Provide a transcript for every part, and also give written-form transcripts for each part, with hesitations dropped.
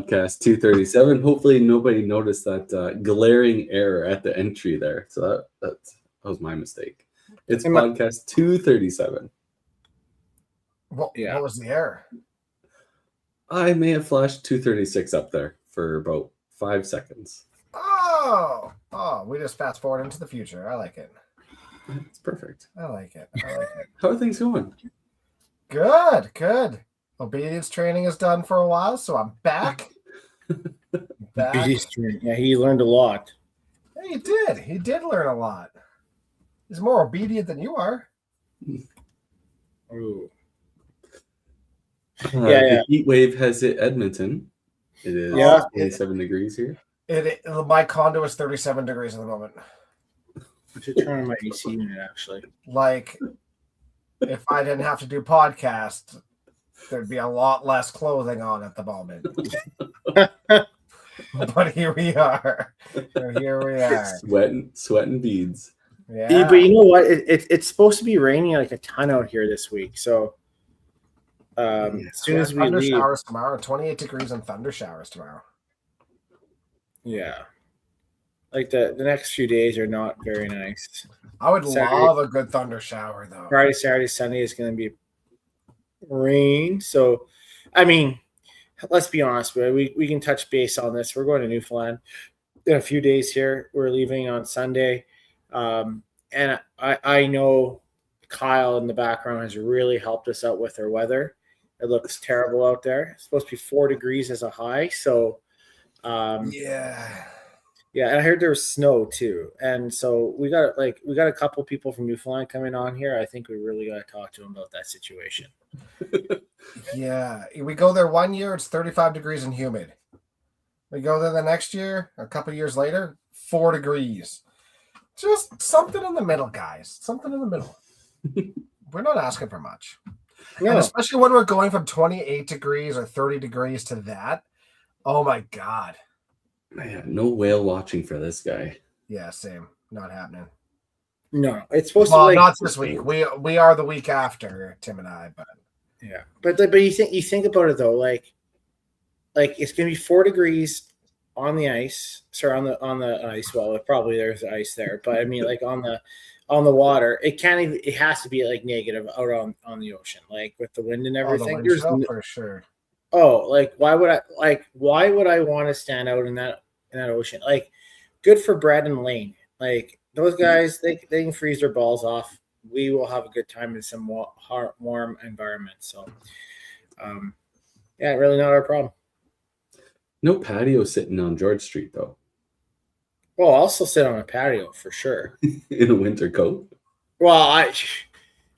podcast 237. Hopefully nobody noticed that glaring error at the entry there. So that was my mistake. It's podcast 237. What was the error? I may have flashed 236 up there for about 5 seconds. Oh, we just fast forward into the future. I like it. It's perfect. I like it. How are things going? Good. Obedience training is done for a while, so I'm back. Obedience training. Yeah, he learned a lot. Yeah, he did. He did learn a lot. He's more obedient than you are. Ooh. The heat wave has hit Edmonton. It is 27 degrees here. My condo is 37 degrees at the moment. I should turn on my AC unit, actually. Like, if I didn't have to do podcasts, there'd be a lot less clothing on at the moment. But here we are. Sweating beads. Yeah. But you know what? It's supposed to be raining like a ton out here this week. So as soon as we thunder leave. Showers tomorrow, 28 degrees and thunder showers tomorrow. Yeah. Like the next few days are not very nice. I would love a good thunder shower, though. Friday, Saturday, Sunday is going to be rain. So, I mean, let's be honest. We can touch base on this. We're going to Newfoundland in a few days here. We're leaving on Sunday. And I know Kyle in the background has really helped us out with our weather. It looks terrible out there. It's supposed to be 4 degrees as a high. So, yeah, and I heard there was snow too, and so we got a couple people from Newfoundland coming on here. I think we really got to talk to them about that situation. Yeah, we go there 1 year, it's 35 degrees and humid. We go there the next year, a couple years later, 4 degrees. Just something in the middle, guys. Something in the middle. We're not asking for much, and especially when we're going from 28 degrees or 30 degrees to that. Oh my God. Man, no whale watching for this guy. Yeah, same. Not happening. No, it's supposed to be not this week. We are the week after, Tim and I, but yeah. But you think about it though, like it's gonna be 4 degrees on the ice. Sorry, on the ice. Well, probably there's ice there, but I mean like on the water. It can't even. It has to be like negative out on the ocean, like with the wind and everything. There's for sure. Oh, like why would I want to stand out in that ocean? Like, good for Brad and Lane. Like those guys, they can freeze their balls off. We will have a good time in some warm environment. So, really not our problem. No patio sitting on George Street though. Well, I'll still sit on a patio for sure. In a winter coat. Well,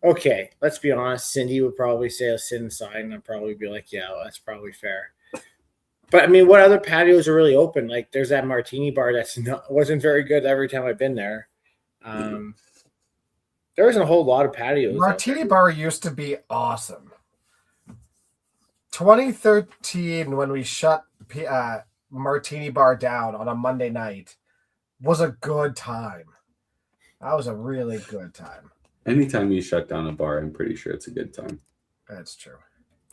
okay, let's be honest. Cindy would probably say I'll sit inside, and I'd probably be like, yeah, well, that's probably fair. But, I mean, what other patios are really open? Like, there's that martini bar wasn't very good every time I've been there. There isn't a whole lot of patios. Martini bar used to be awesome. 2013, when we shut Martini bar down on a Monday night, was a good time. That was a really good time. Anytime you shut down a bar, I'm pretty sure it's a good time. That's true.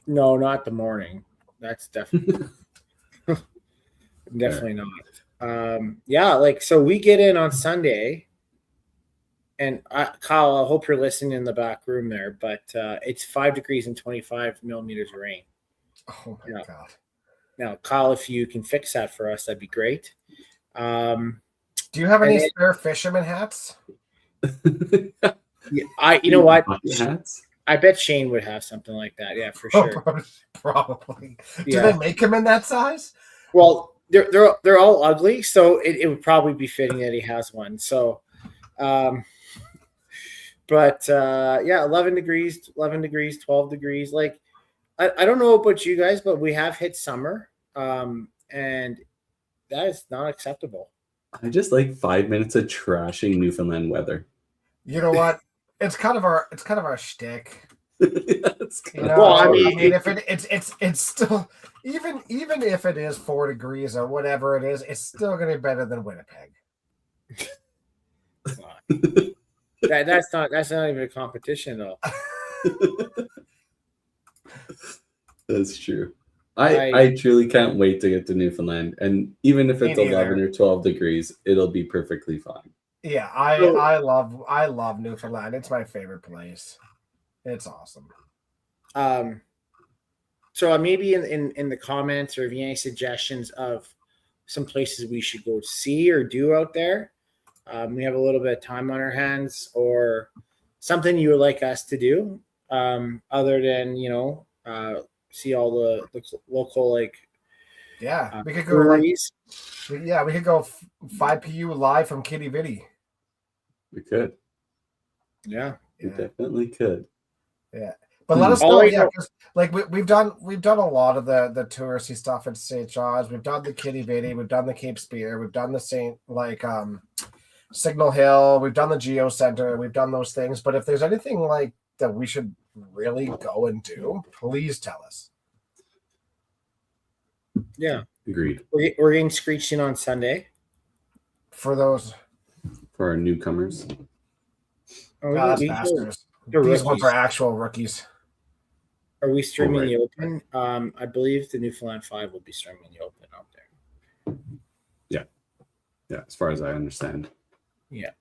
No, not the morning. That's definitely definitely not. So we get in on Sunday, and Kyle, I hope you're listening in the back room there, but it's 5 degrees and 25 millimeters of rain. Oh my God. Now, Kyle, if you can fix that for us, that'd be great. Do you have any spare fisherman hats? You know what? Hats? I bet Shane would have something like that. Yeah, for sure. Probably. Do they make him in that size? Well, they're all ugly, so it would probably be fitting that he has one. So, 11 degrees, 12 degrees. Like, I don't know about you guys, but we have hit summer, and that is not acceptable. I just like 5 minutes of trashing Newfoundland weather. You know what? It's kind of our shtick. Well, I mean, if it's still even if it is 4 degrees or whatever it is, it's still going to be better than Winnipeg. That's not even a competition though. That's true. I truly can't wait to get to Newfoundland, and even if Me it's 11 neither. or 12 degrees, it'll be perfectly fine. Yeah, So- I love Newfoundland. It's my favorite place. It's awesome. So maybe in the comments, or if you have any suggestions of some places we should go see or do out there, we have a little bit of time on our hands, or something you would like us to do, other than see all the local Yeah, we could go like breweries. we could go 5 pu live from Kitty Vitty. We could. Yeah. We definitely could. Yeah. But let us All know, I yeah, know- because like we've done a lot of the touristy stuff at St. John's. We've done the Kitty Vitty, we've done the Cape Spear, we've done the Signal Hill, we've done the Geo Center, we've done those things. But if there's anything like that we should really go and do, please tell us. Yeah. Agreed. We're getting screeched in on Sunday. For those For our newcomers. that's These masters. they're These ones rookies. are actual rookies. Are we streaming right. the Open? I believe the Newfoundland 5 will be streaming the Open out there. Yeah, as far as I understand. Yeah.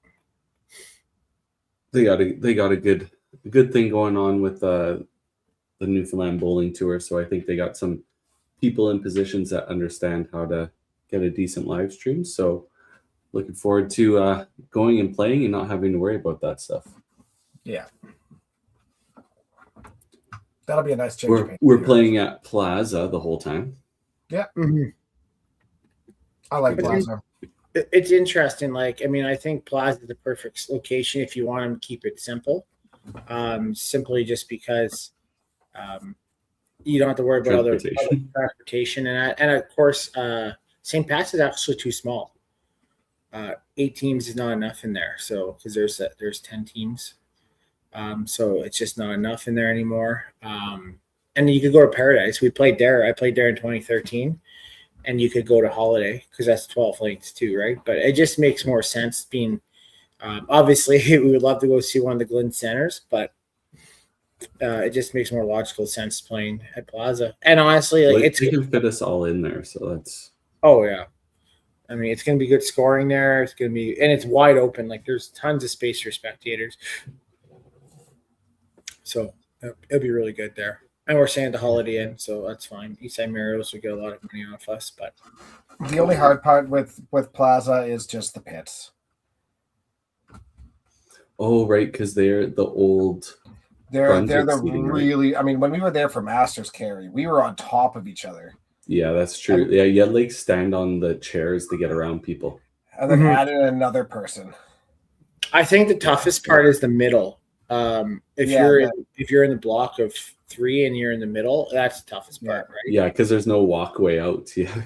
They got a good thing going on with the Newfoundland bowling tour. So I think they got some people in positions that understand how to get a decent live stream. So looking forward to going and playing and not having to worry about that stuff. Yeah. That'll be a nice change. of pace. We're playing at Plaza the whole time. Mm-hmm. I like But Plaza. It's interesting. Like, I mean, I think Plaza is the perfect location if you want to keep it simple. Simply just because you don't have to worry about other transportation. And of course, St. Pat's is actually too small. 8 teams is not enough in there. So, because there's 10 teams. So it's just not enough in there anymore. And you could go to Paradise. I played there in 2013. And you could go to Holiday because that's 12 lanes too, right? But it just makes more sense being obviously we would love to go see one of the Glen Centers, but it just makes more logical sense playing at Plaza. And honestly, like they can fit us all in there, so that's yeah. I mean, it's gonna be good scoring there. It's gonna be, and it's wide open. Like there's tons of space for spectators. So it'll be really good there. And we're staying at the Holiday Inn, so that's fine. Eastside Mario's will get a lot of money off us, but The only hard part with Plaza is just the pits. right, because they're the old. They're Brunswick the seating, right? really. I mean, when we were there for Masters Carry, we were on top of each other, Yeah, that's true. Yeah, you had like stand on the chairs to get around people. and then Mhm. added another person. I think the toughest part is the middle. If you're in the block of 3 and you're in the middle, that's the toughest part, right? Yeah, because there's no walkway out. Yeah,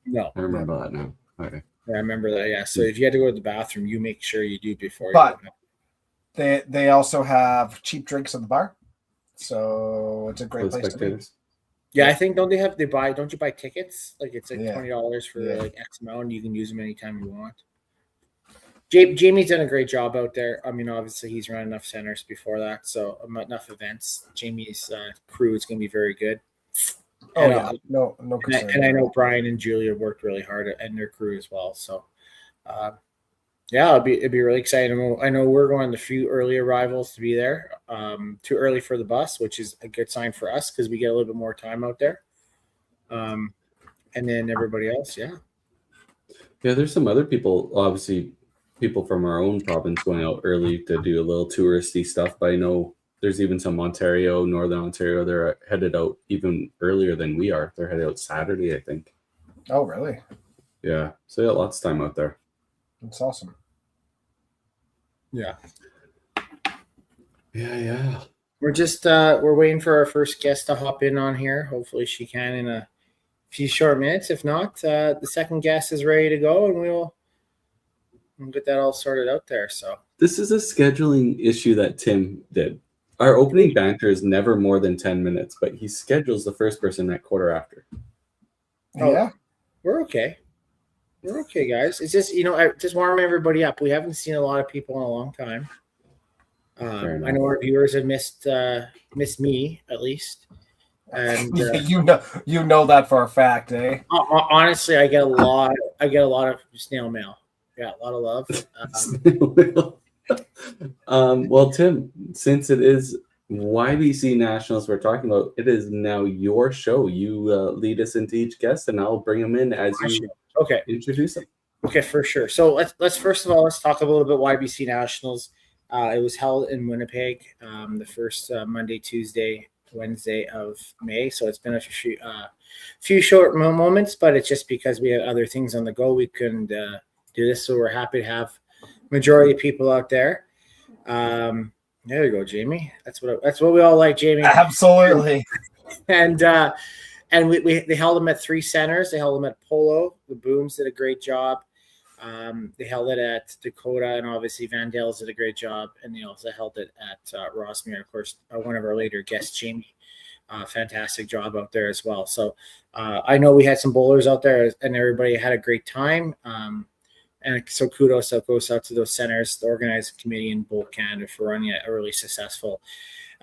No, I remember that now. Okay. yeah, I remember that. Yeah, so if you had to go to the bathroom, you make sure you do before. But- you They also have cheap drinks at the bar, so it's a great For the place to be. spectators. yeah, I think don't you buy tickets? Like it's like Yeah. $20 for Yeah. like X amount, and you can use them anytime you want. Jamie's done a great job out there. I mean, obviously he's run enough centers before that, so enough events. Jamie's crew is going to be very good. Oh And, yeah, no concern. And I know Brian and Julia worked really hard and their crew as well. So, yeah, it'd be really exciting. I know we're going to a few early arrivals to be there. Too early for the bus, which is a good sign for us because we get a little bit more time out there. And then everybody else, yeah. Yeah, there's some other people, obviously people from our own province going out early to do a little touristy stuff. But I know there's even some Ontario, Northern Ontario, they're headed out even earlier than we are. They're headed out Saturday, I think. Oh really? Yeah, so yeah, lots of time out there. That's awesome. Yeah. Yeah. We're just we're waiting for our first guest to hop in on here. Hopefully she can in a few short minutes. If not, the second guest is ready to go and we'll get that all sorted out there. So This is a scheduling issue that Tim did. Our opening banter is never more than 10 minutes, but he schedules the first person at quarter after. Oh. Yeah. we're okay. We're okay, guys. It's just, I just warm everybody up. We haven't seen a lot of people in a long time. Fair enough. I know our viewers have missed me at least. And you know that for a fact, eh? honestly, I get a lot of snail mail. Yeah, a lot of love. Well, Tim, since it is YBC Nationals we're talking about, it is now your show. You lead us into each guest, and I'll bring them in as you Okay. introduce them. Okay, for sure. So let's first of all let's talk a little bit YBC Nationals. It was held in Winnipeg, the first Monday, Tuesday, Wednesday of May. So it's been a few short moments, but it's just because we had other things on the go, we couldn't do this. So we're happy to have majority of people out there. There you go, Jamie. That's what we all like, Jamie. Absolutely. And they held them at 3 centers. They held them at Polo. The Booms did a great job. They held it at Dakota, and obviously Van Dale's did a great job. And they also held it at Rossmere. Of course, one of our later guests, Jamie. Fantastic job out there as well. So I know we had some bowlers out there, and everybody had a great time. And so kudos goes out to those centers, the organizing committee in Bowl Canada for running a really successful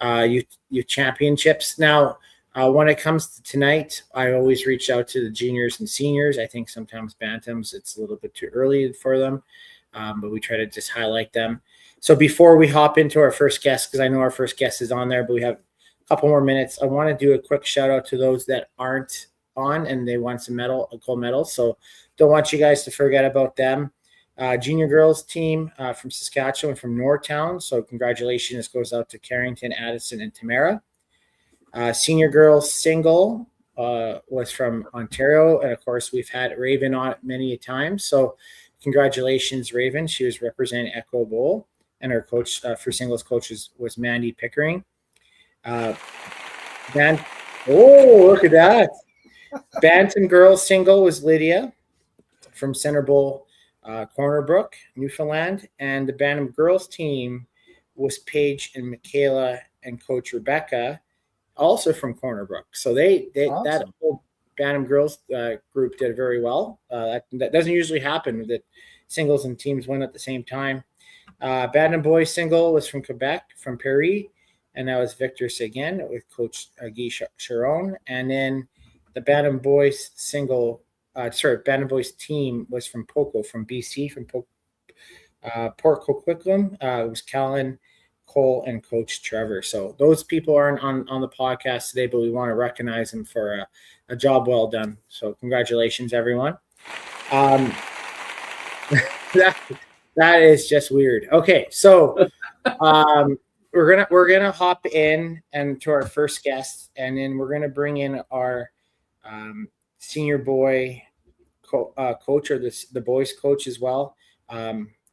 youth championships. Now, when it comes to tonight, I always reach out to the juniors and seniors. I think sometimes bantams, it's a little bit too early for them, but we try to just highlight them. So before we hop into our first guest, because I know our first guest is on there, but we have a couple more minutes, I want to do a quick shout out to those that aren't on and they want some gold medals. So don't want you guys to forget about them. Junior girls team from Saskatchewan, from Northtown. So congratulations goes out to Carrington, Addison, and Tamara. Senior girls single was from Ontario. And of course, we've had Raven on it many times. So congratulations, Raven. She was representing Echo Bowl. And our coach for singles coaches was Mandy Pickering. Look at that. Bantam girls single was Lydia from Center Bowl, Corner Brook, Newfoundland. And the Bantam girls team was Paige and Michaela and Coach Rebecca, also from Corner Brook. So awesome. That whole Bantam girls group did very well. That doesn't usually happen, that singles and teams win at the same time. Bantam boys single was from Quebec, from Paris, and that was Victor Seguin with Coach Guy Charon. And then the Bantam boys Bantam boys team was from Poco, from BC, from Port Coquitlam. It was Callan, Cole, and Coach Trevor. So those people aren't on the podcast today, but we want to recognize them for a job well done. So congratulations, everyone. That is just weird. Okay, so we're gonna hop in and to our first guest, and then we're gonna bring in our senior boy coach, or the boys coach as well.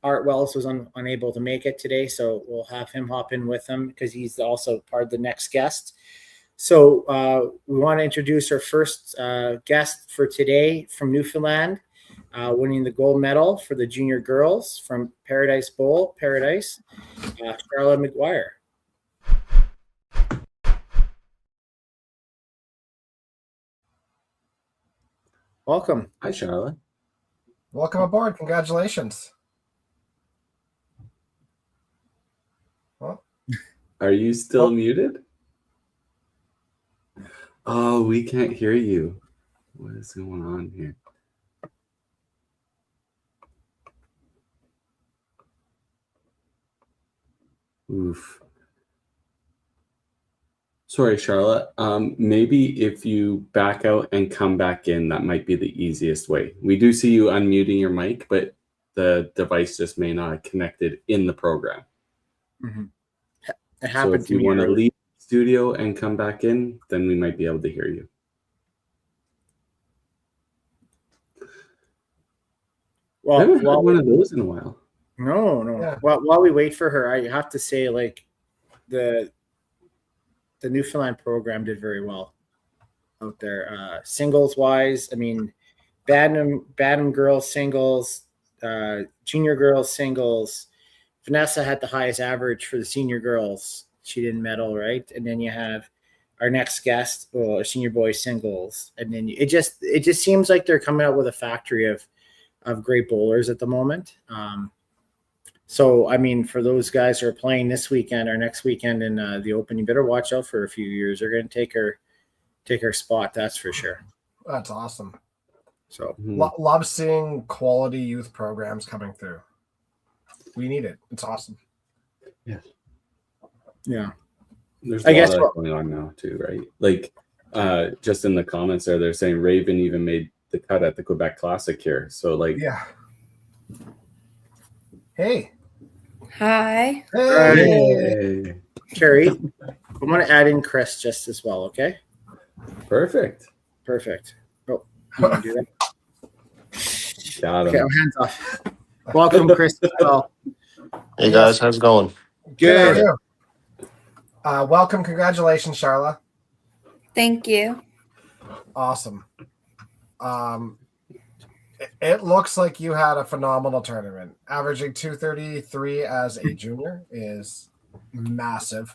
Art Wells was unable to make it today, so we'll have him hop in with him because he's also part of the next guest. So we want to introduce our first guest for today from Newfoundland, winning the gold medal for the junior girls from Paradise Bowl, Charlotte McGuire. Welcome. Hi, Charlotte. Welcome aboard. Congratulations. Are you still muted? Oh, we can't hear you. What is going on here? Oof. Sorry, Charlotte. Maybe if you back out and come back in, that might be the easiest way. We do see you unmuting your mic, but the device just may not have connected in the program. Mm-hmm. It happened. So if you want to leave the studio and come back in, then we might be able to hear you. Well, I haven't had one of those in a while. No. Yeah. Well, while we wait for her, I have to say, like, the Newfoundland program did very well out there. Singles wise, I mean, Bantam girls singles, junior girls singles. Vanessa had the highest average for the senior girls. She didn't medal, right? And then you have our next guest, our senior boys singles, and then it just seems like they're coming out with a factory of great bowlers at the moment. So, I mean, for those guys who are playing this weekend or next weekend in the Open, you better watch out for a few years. They're going to take take our spot. That's for sure. That's awesome. So Love seeing quality youth programs coming through. We need it. It's awesome. yeah. There's I a lot guess of what- that going on now too, right? Like just in the comments there, they're saying Raven even made the cut at the Quebec Classic here. So like, Yeah. Hey. Hi. Hey. hey, Carrie, I'm going to add in Chris just as well. Okay. perfect. Perfect. Oh, you can do that. Got Okay, him. I'm hands off. Welcome, Chris, as well. Hey guys, how's it going? Good. Good. How are you? Welcome. Congratulations, Charla. Thank you. Awesome. It looks like you had a phenomenal tournament. Averaging 233 as a junior is massive.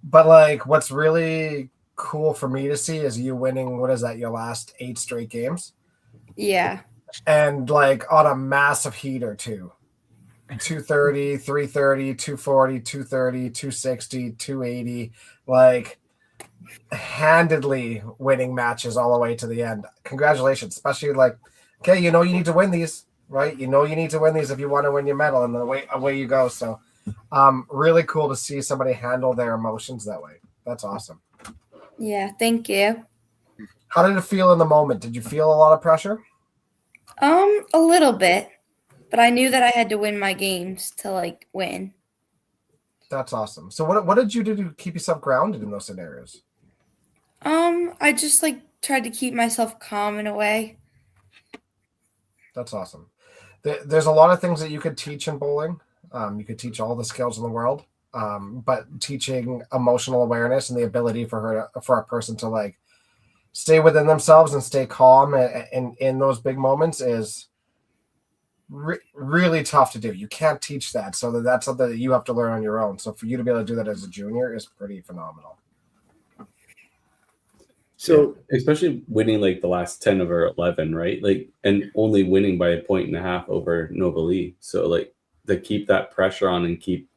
But like, what's really cool for me to see is you winning, what is that, your last 8 straight games? Yeah. And like on a massive heater too. 230, 330, 240, 230, 260, 280. Like handedly winning matches all the way to the end. Congratulations. Especially like, okay, you know you need to win these, right? You know you need to win these if you want to win your medal, and away you go. So really cool to see somebody handle their emotions that way. That's awesome. Yeah. Thank you. How did it feel in the moment? Did you feel a lot of pressure? A little bit, but I knew that I had to win my games to like win. That's awesome. So what did you do to keep yourself grounded in those scenarios? I just like tried to keep myself calm in a way. That's awesome. There's a lot of things that you could teach in bowling. You could teach all the skills in the world, but teaching emotional awareness and the ability for a person to like stay within themselves and stay calm in those big moments is really tough to do. You can't teach that, so that's something that you have to learn on your own. So for you to be able to do that as a junior is pretty phenomenal. So, Yeah, especially winning like the last 10 of her 11, right? Like, and only winning by 1.5 points over Novalee. So like to keep that pressure on and keep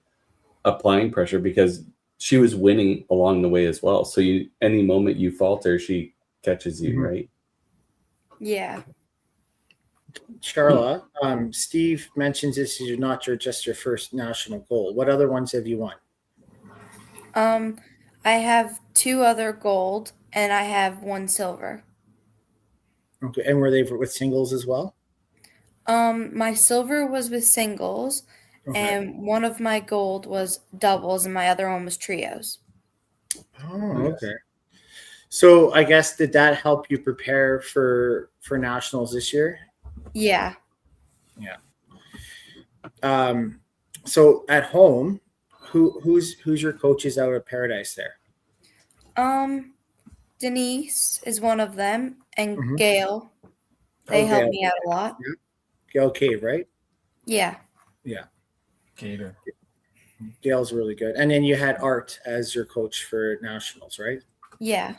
applying pressure, because she was winning along the way as well. So any moment you falter, she catches you, right? Yeah. Charla, Steve mentions this is not just your first national gold. What other ones have you won? I have 2 other gold and I have 1 silver. Okay, and were they with singles as well? My silver was with singles, Okay. and one of my gold was doubles, and my other one was trios. Oh, okay. So I guess did that help you prepare for nationals this year? Yeah. So at home, who's your coaches out at Paradise there? Denise is one of them, and Mhm. Gail. They help me out a lot. Gail Cave, right? Yeah. Gator. Gail's really good. And then you had Art as your coach for nationals, right? Yeah.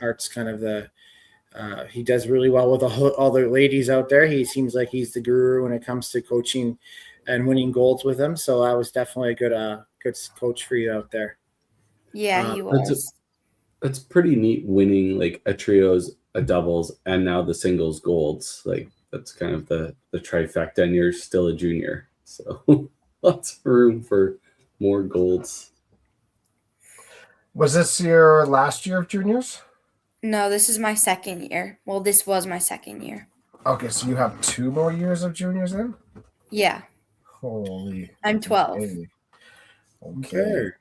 Art's kind of the he does really well with all the ladies out there. He seems like he's the guru when it comes to coaching and winning golds with them. So that was definitely a good coach for you out there. Yeah, he was. It's pretty neat winning like a trios, a doubles, and now the singles golds. Like that's kind of the trifecta, and you're still a junior. So lots of room for more golds. Was this your last year of juniors? No, this is my second year. Well, this was my second year. Okay, so you have 2 more years of juniors then? Yeah. Holy. I'm 12. Okay.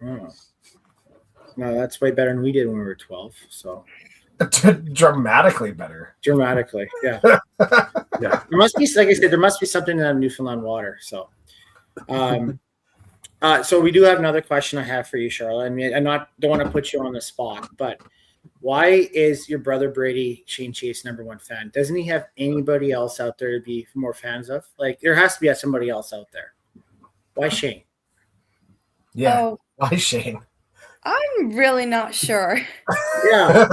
Oh. No, that's way better than we did when we were 12. So Dramatically better. dramatically, yeah. Yeah. There must be, like I said, there must be something in that Newfoundland water. So, so we do have another question I have for you, Charlotte. I mean, don't want to put you on the spot, but why is your brother Brady Shane Chase #1 fan? Doesn't he have anybody else out there to be more fans of? Like, there has to be somebody else out there. Why Shane? Yeah. Oh, Why Shane? I'm really not sure. Yeah.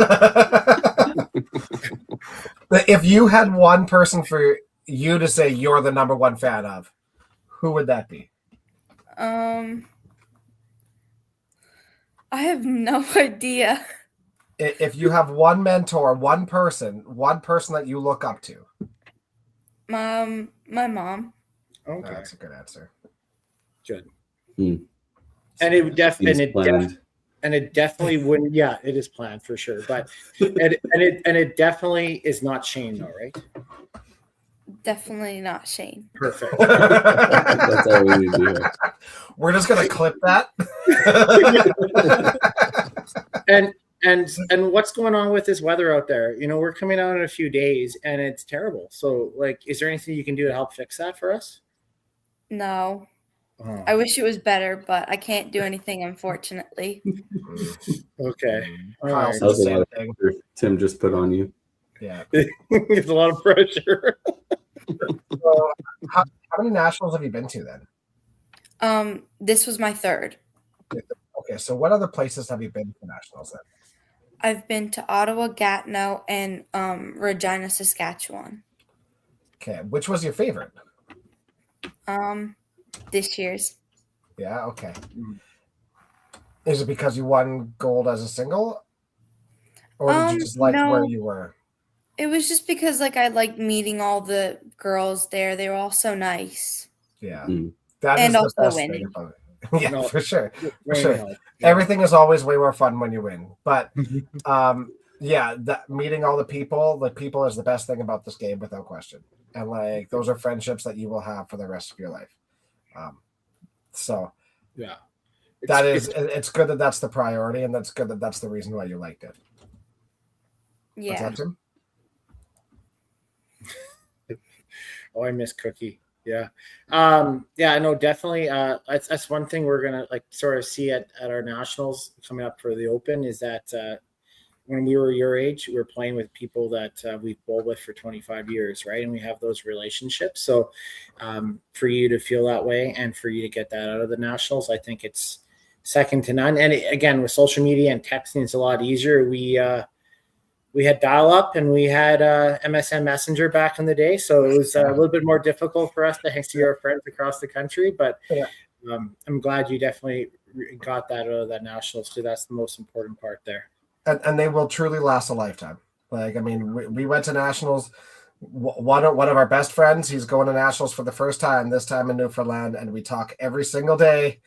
If you had one person for you to say you're the #1 fan of, who would that be? I have no idea. If you have one mentor, one person that you look up to. My mom. Okay, That's a good answer. good. Hmm. And it Seems planned. definitely wouldn't. Yeah, it is planned for sure. But it definitely is not Shane, though, right? Definitely not Shane. Perfect. That's all we need to hear. We're just gonna clip that. And what's going on with this weather out there? You know, we're coming out in a few days, and it's terrible. So, like, is there anything you can do to help fix that for us? No. Oh, I wish it was better, but I can't do anything, unfortunately. okay. All Kyle right. said That was the a same lot of thing. pressure Tim just put on you. Yeah. It's a lot of pressure. So, how many nationals have you been to then? This was my third. Okay, so what other places have you been to nationals then? I've been to Ottawa, Gatineau, and Regina, Saskatchewan. Okay, which was your favorite? This year's. Yeah, okay. Is it because you won gold as a single? Or did you just like No. where you were? It was just because like I liked meeting all the girls there. They were all so nice. Yeah. Mm. That And is the also best winning. thing about it. Yeah, No. for sure. For Rain sure. help. Everything is always way more fun when you win. But yeah, meeting all the people is the best thing about this game without question. And like those are friendships that you will have for the rest of your life. So Yeah. it's good that that's the priority, and that's good that that's the reason why you liked it. Yeah. What's that, Tim? Oh, I miss Cookie. Yeah. Yeah, no, definitely. That's one thing we're gonna like sort of see at our nationals coming up for the Open is that when we were your age, we were playing with people that we've bowled with for 25 years, right? And we have those relationships. So for you to feel that way and for you to get that out of the nationals, I think it's second to none. And again, with social media and texting, it's a lot easier. We had dial up and we had MSN Messenger back in the day. So it was a little bit more difficult for us to see our friends across the country. But I'm glad you definitely got that out of that nationals because that's the most important part there. And they will truly last a lifetime. Like, I mean, we went to nationals. One of our best friends, he's going to nationals for the first time, this time in Newfoundland, and we talk every single day.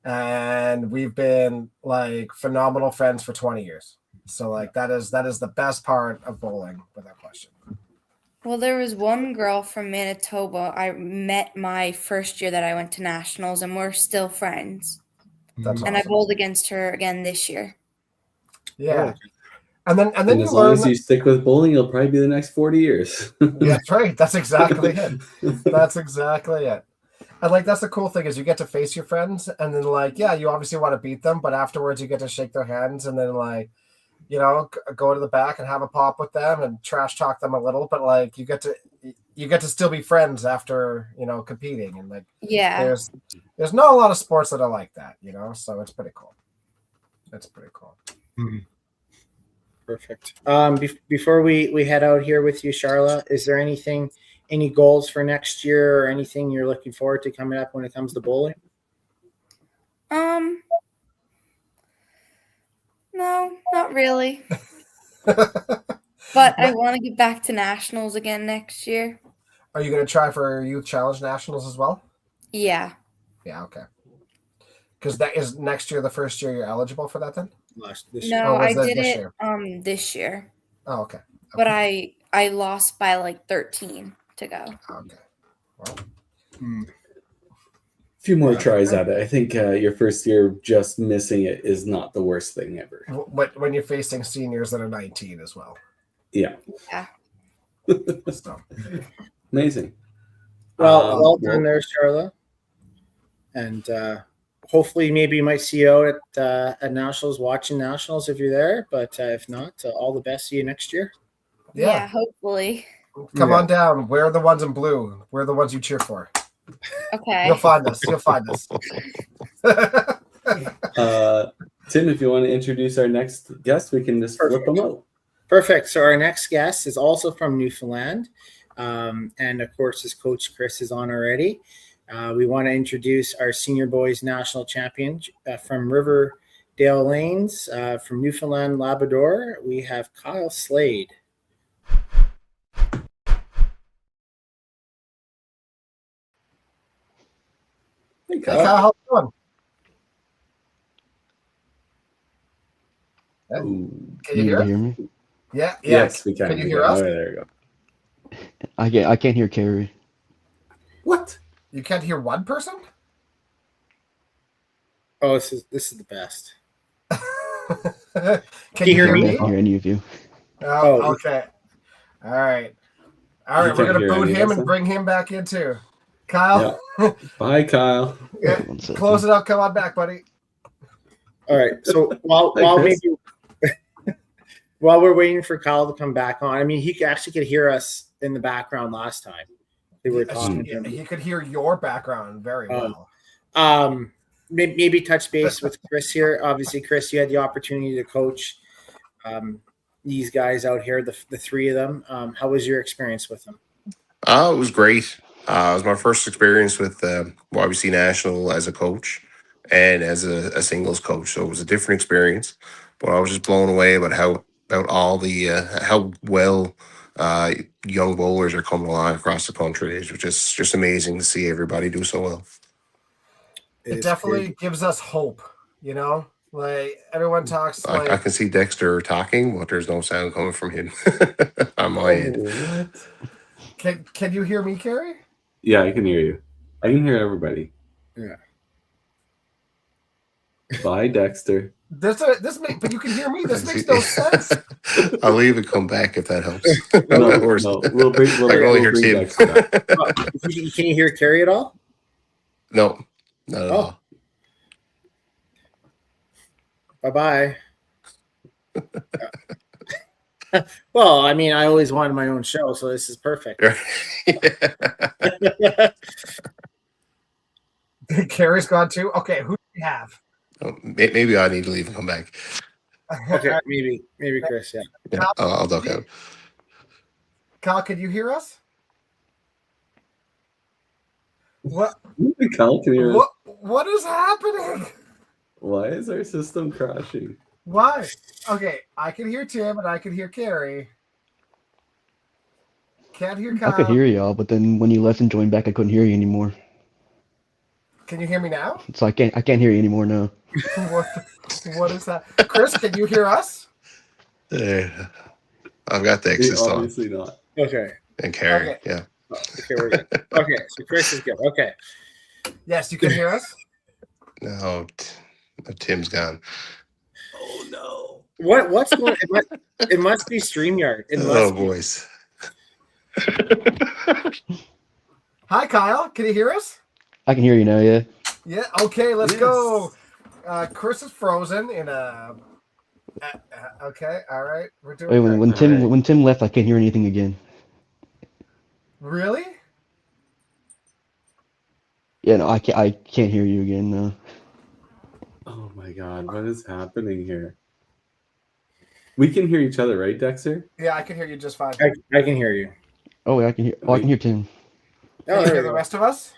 And we've been like phenomenal friends for 20 years. So like that is the best part of bowling, without question. Well, there was one girl from Manitoba I met my first year that I went to nationals, and we're still friends. That's And I awesome. bowled against her again this year. Yeah. And then And you as long learn as you stick with bowling, you'll probably be the next 40 years. That's right. That's exactly it. That's exactly it. And like that's the cool thing is you get to face your friends, and then like you obviously want to beat them, but afterwards you get to shake their hands, and then like go to the back and have a pop with them and trash talk them a little, but like you get to still be friends after competing, and like there's not a lot of sports that are like that, so it's pretty cool. That's pretty cool. Mm-hmm. Perfect. Before we head out here with you, Charla, is there any goals for next year or anything you're looking forward to coming up when it comes to bowling? No, not really. But I want to get back to nationals again next year. Are you going to try for Youth Challenge Nationals as well? Yeah. Yeah, okay. Because that is next year, the first year you're eligible for that then? This year. No, I that did this it year? this year. Oh, okay. But I lost by like 13 to go. Okay. Well, A few more tries at it. I think your first year just missing it is not the worst thing ever. when you're facing seniors that are 19 as well. Yeah. Yeah. So. Amazing. Well done there, Charla. And hopefully maybe you might see you out at Nationals, watching Nationals if you're there. But if not, all the best to you next year. Yeah, hopefully. Come on down. We're the ones in blue. We're the ones you cheer for. Okay. You'll find us. Tim, if you want to introduce our next guest, we can just flip them out. Perfect. So our next guest is also from Newfoundland. And of course, his coach, Chris, is on already. We want to introduce our senior boys national champion from River Dale Lanes from Newfoundland Labrador, we have Kyle Slade. Hey, Hey, Kyle. Kyle, how's it going? Ooh. Can you You hear can us? hear me? Yeah. Yes, we can. Can you we hear can. us? Oh, there you go. I can't hear Carrie. What? You can't hear one person? Oh, this is the best. Can you hear hear me? I me? can't hear any of you. Oh, Oh. okay. All right. You We're can't gonna hear boot any of him us and then? bring him back in too. Kyle, Bye, Kyle. yeah, One second. close it up. Come on back, buddy. All right. So Hi, Chris. while we're waiting for Kyle to come back on, I mean, he actually could hear us in the background last time. They were talking to him. He could hear your background very well. Maybe touch base with Chris here. Obviously, Chris, you had the opportunity to coach these guys out here, the three of them. How was your experience with them? It was great. It was my first experience with YBC National as a coach and as a singles coach. So it was a different experience, but I was just blown away about all the how well young bowlers are coming along across the country. It's just amazing to see everybody do so well. It definitely gives us hope. You know, like everyone talks I like can see Dexter talking, but there's no sound coming from him on my end. What? Can you hear me, Carrie? Yeah, I can hear you. I can hear everybody. Yeah. Bye, Dexter. But you can hear me. This makes no sense. I'll leave and come back if that helps. No, Of course. no, we'll bring I can only hear bring Tim. Dexter back. Can you hear Carrie at all? No, not at all. Bye-bye. Well, I mean, I always wanted my own show, so this is perfect. Carrie's gone too. Okay, who do we have? Maybe I need to leave and come back. Okay, maybe Chris, yeah. Yeah, I'll duck out. Kyle, can you hear us? What? Kyle, can you hear us? What is happening? Why is our system crashing? Why? Okay, I can hear Tim and I can hear Carrie. Can't hear Kyle. I could hear y'all, but then when you left and joined back, I couldn't hear you anymore. Can you hear me now? So I can't hear you anymore now. What is that? Chris, can you hear us? I've got the X's on. Obviously not. Okay. And Carrie, Okay. yeah. Okay, we're good. Okay, so Chris is good. Okay. Yes, you can hear us. No, Tim's gone. Oh no. What's going on? It must be StreamYard. It must Oh, be. boys. Hi, Kyle. Can you hear us? I can hear you now, yeah. Yeah. Okay, let's Yes. go. Chris is frozen in a. Okay. All right. We're doing. Wait, good. when Tim left, I can't hear anything again. Really? Yeah, no, I can't hear you again. No. Oh my god, what is happening here? We can hear each other, right, Dexter? Yeah, I can hear you just fine. I can hear you. Oh, wait, I can hear. Oh, I can hear Tim. Can you hear the rest of us?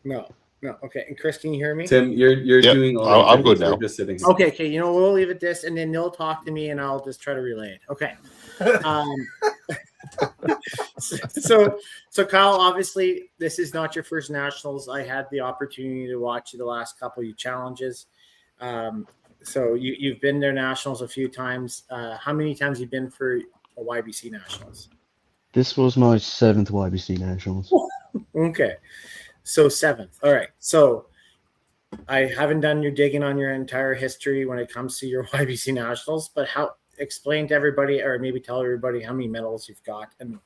No. Okay. And Chris, can you hear me? Tim, you're Yep, doing all I'm good We're now. just sitting here. Okay. You know, we'll leave it this, and then they'll talk to me, and I'll just try to relay it. Okay. So Kyle, obviously, this is not your first nationals. I had the opportunity to watch you the last couple of challenges. So you've been there nationals a few times. How many times have you been for a YBC Nationals? This was my 7th YBC Nationals. Okay. So 7th. All right. So I haven't done your digging on your entire history when it comes to your YBC Nationals, but explain to everybody, or maybe tell everybody how many medals you've got, and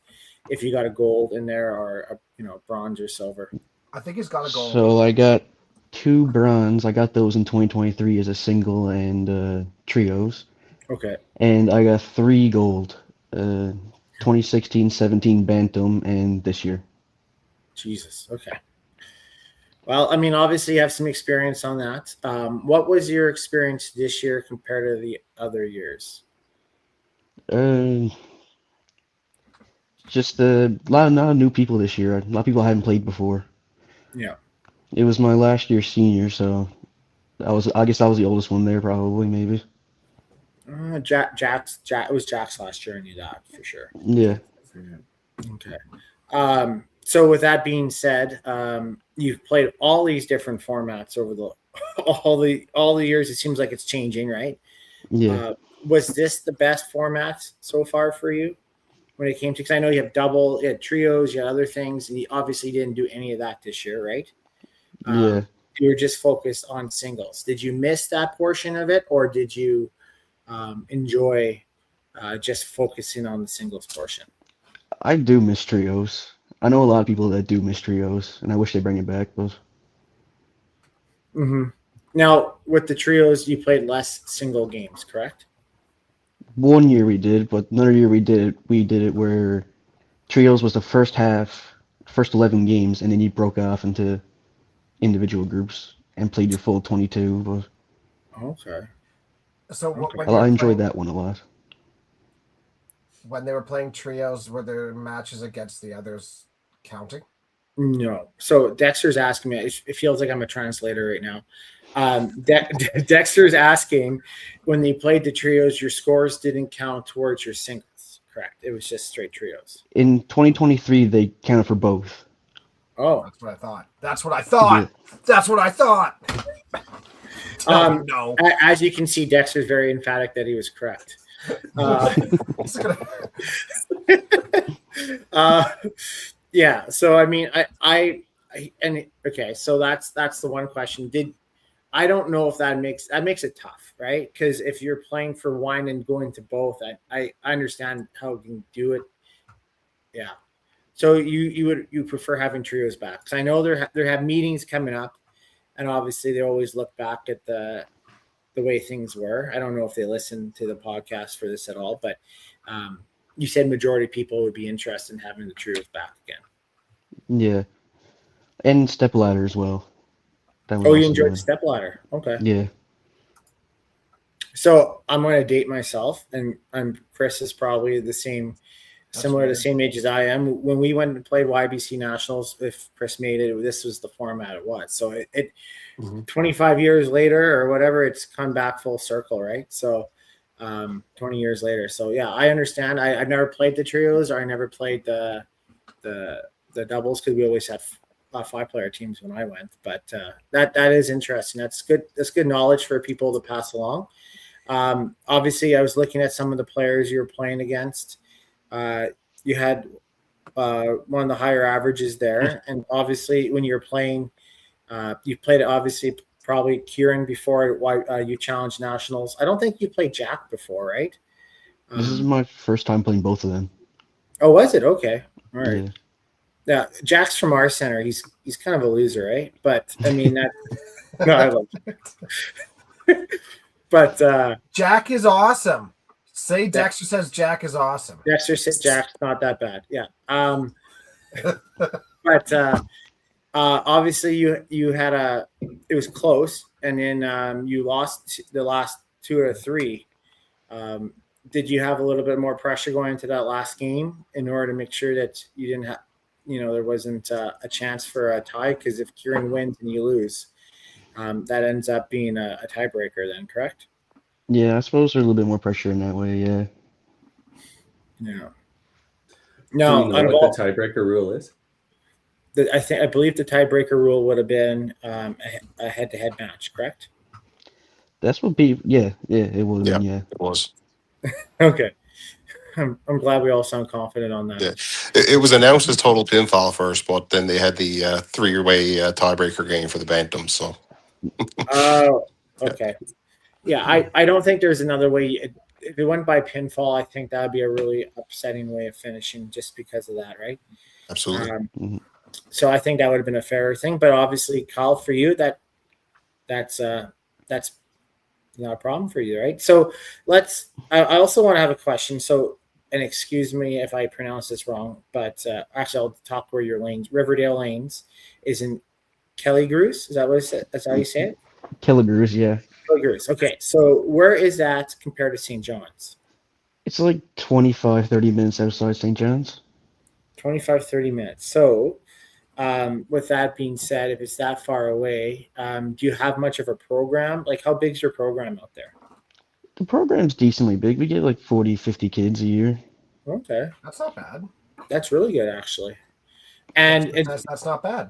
if you got a gold in there or a bronze or silver. I think he's got a goal. So I got 2 bronze. I got those in 2023 as a single and trios. Okay. And I got 3 gold. 2016, 17 Bantam, and this year. Jesus. Okay. Well, I mean, obviously you have some experience on that. What was your experience this year compared to the other years? Just a lot of new people this year. A lot of people I haven't played before. Yeah. It was my last year senior, so I guess I was the oldest one there, probably, maybe. It was Jack's last year. I knew that for sure. Yeah. Okay. So with that being said, you've played all these different formats over the all the years. It seems like it's changing, right? Yeah. Was this the best format so far for you when it came to? Because I know you have double, you had trios, you had other things, and you obviously didn't do any of that this year, right? Yeah. You were just focused on singles. Did you miss that portion of it, or did you enjoy just focusing on the singles portion? I do miss trios. I know a lot of people that do miss trios, and I wish they bring it back, but Mm-hmm. Now, with the trios, you played less single games, correct? one year we did, but another year we did it where trios was the first half, first 11 games, and then you broke off into individual groups and played your full 22. But Okay. So Okay. when you were I enjoyed playing, that one a lot. when they were playing trios, were there matches against the others counting? No. So Dexter's asking me. It feels like I'm a translator right now. Dexter's asking, when they played the trios, your scores didn't count towards your singles, correct? It was just straight trios. In 2023, they counted for both. Oh, That's what I thought. That's what I thought. Yeah. That's what I thought. No. As you can see, Dexter's very emphatic that he was correct. It's gonna- Yeah. So I mean, okay. So that's the one question. I don't know if that makes it tough, right? Because if you're playing for one and going to both, I understand how you can do it. Yeah. So you prefer having trios back? Because I know there have meetings coming up, and obviously they always look back at the way things were. I don't know if they listen to the podcast for this at all, but you said majority of people would be interested in having the trios back again. Yeah. And stepladder as well. That was Oh, you also enjoyed good. stepladder. Okay. Yeah. So I'm going to date myself, and Chris is probably similar to the same age as I am. When we went and played YBC Nationals, if Chris made it, this was the format it was. So it 25 years later or whatever, it's come back full circle, right? So 20 years later. So yeah, I understand. I've never played the trios, or I never played the doubles, because we always had 5-player teams when I went. But that is interesting. That's good. That's good knowledge for people to pass along. Obviously, I was looking at some of the players you were playing against. You had one of the higher averages there, and obviously when you're playing, you played obviously probably Kieran before you challenged nationals. I don't think you played Jack before, right? This is my first time playing both of them. Oh, was it? Okay, all right. Yeah. Yeah, Jack's from our center. He's kind of a loser, right? But I mean that. No, I love it. But Jack is awesome. Say Dexter says Jack is awesome. Dexter said Jack's not that bad. Yeah. But obviously you had it was close, and then you lost the last 2 or 3. Did you have a little bit more pressure going into that last game in order to make sure that you didn't have, there wasn't a chance for a tie? Because if Kieran wins and you lose, that ends up being a tiebreaker then, correct? Yeah, I suppose there's a little bit more pressure in that way, yeah. Yeah. Do No, you know what the tiebreaker rule is? I believe the tiebreaker rule would have been a head-to-head match, correct? That's what be yeah, it would have been, yeah. It was. Okay. I'm glad we all sound confident on that. Yeah. It was announced as total pinfall first, but then they had the 3-way tiebreaker game for the Bantam. So. Oh, okay. Yeah, I don't think there's another way. If it went by pinfall, I think that would be a really upsetting way of finishing, just because of that, right? Absolutely. So I think that would have been a fairer thing. But obviously, Kyle, for you, that's not a problem for you, right? So I also want to have a question. So, and excuse me if I pronounce this wrong, but actually I'll talk where your lanes, Riverdale Lanes, is in Kelligrews. Is that what it said? That's how you say it? Killigrews, yeah. Kelligrews. Okay. So where is that compared to St. John's? It's like 25, 30 minutes outside St. John's. 25, 30 minutes. So With that being said, if it's that far away, do you have much of a program? Like, how big's your program out there? The program's decently big. We get like 40, 50 kids a year. Okay, That's not bad. that's really good actually. And That's not bad.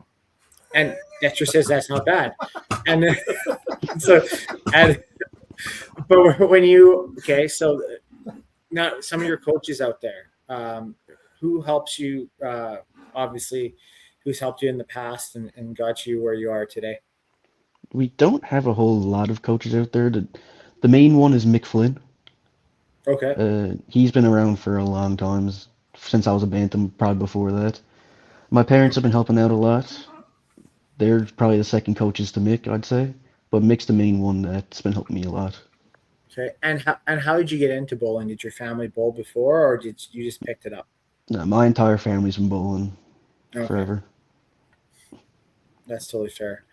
and Dexter says that's not bad. And so, and but when you so now some of your coaches out there, who helps you? Obviously, who's helped you in the past and got you where you are today? We don't have a whole lot of coaches out there. The main one is Mick Flynn. Okay, He's been around for a long time, since I was a bantam, probably before that. My parents have been helping out a lot. They're probably the second coaches to Mick, I'd say. But Mick's the main one that's been helping me a lot. okay. And how did you get into bowling? Did your family bowl before, or did you just picked it up? No, my entire family's been bowling Okay, forever. that's totally fair.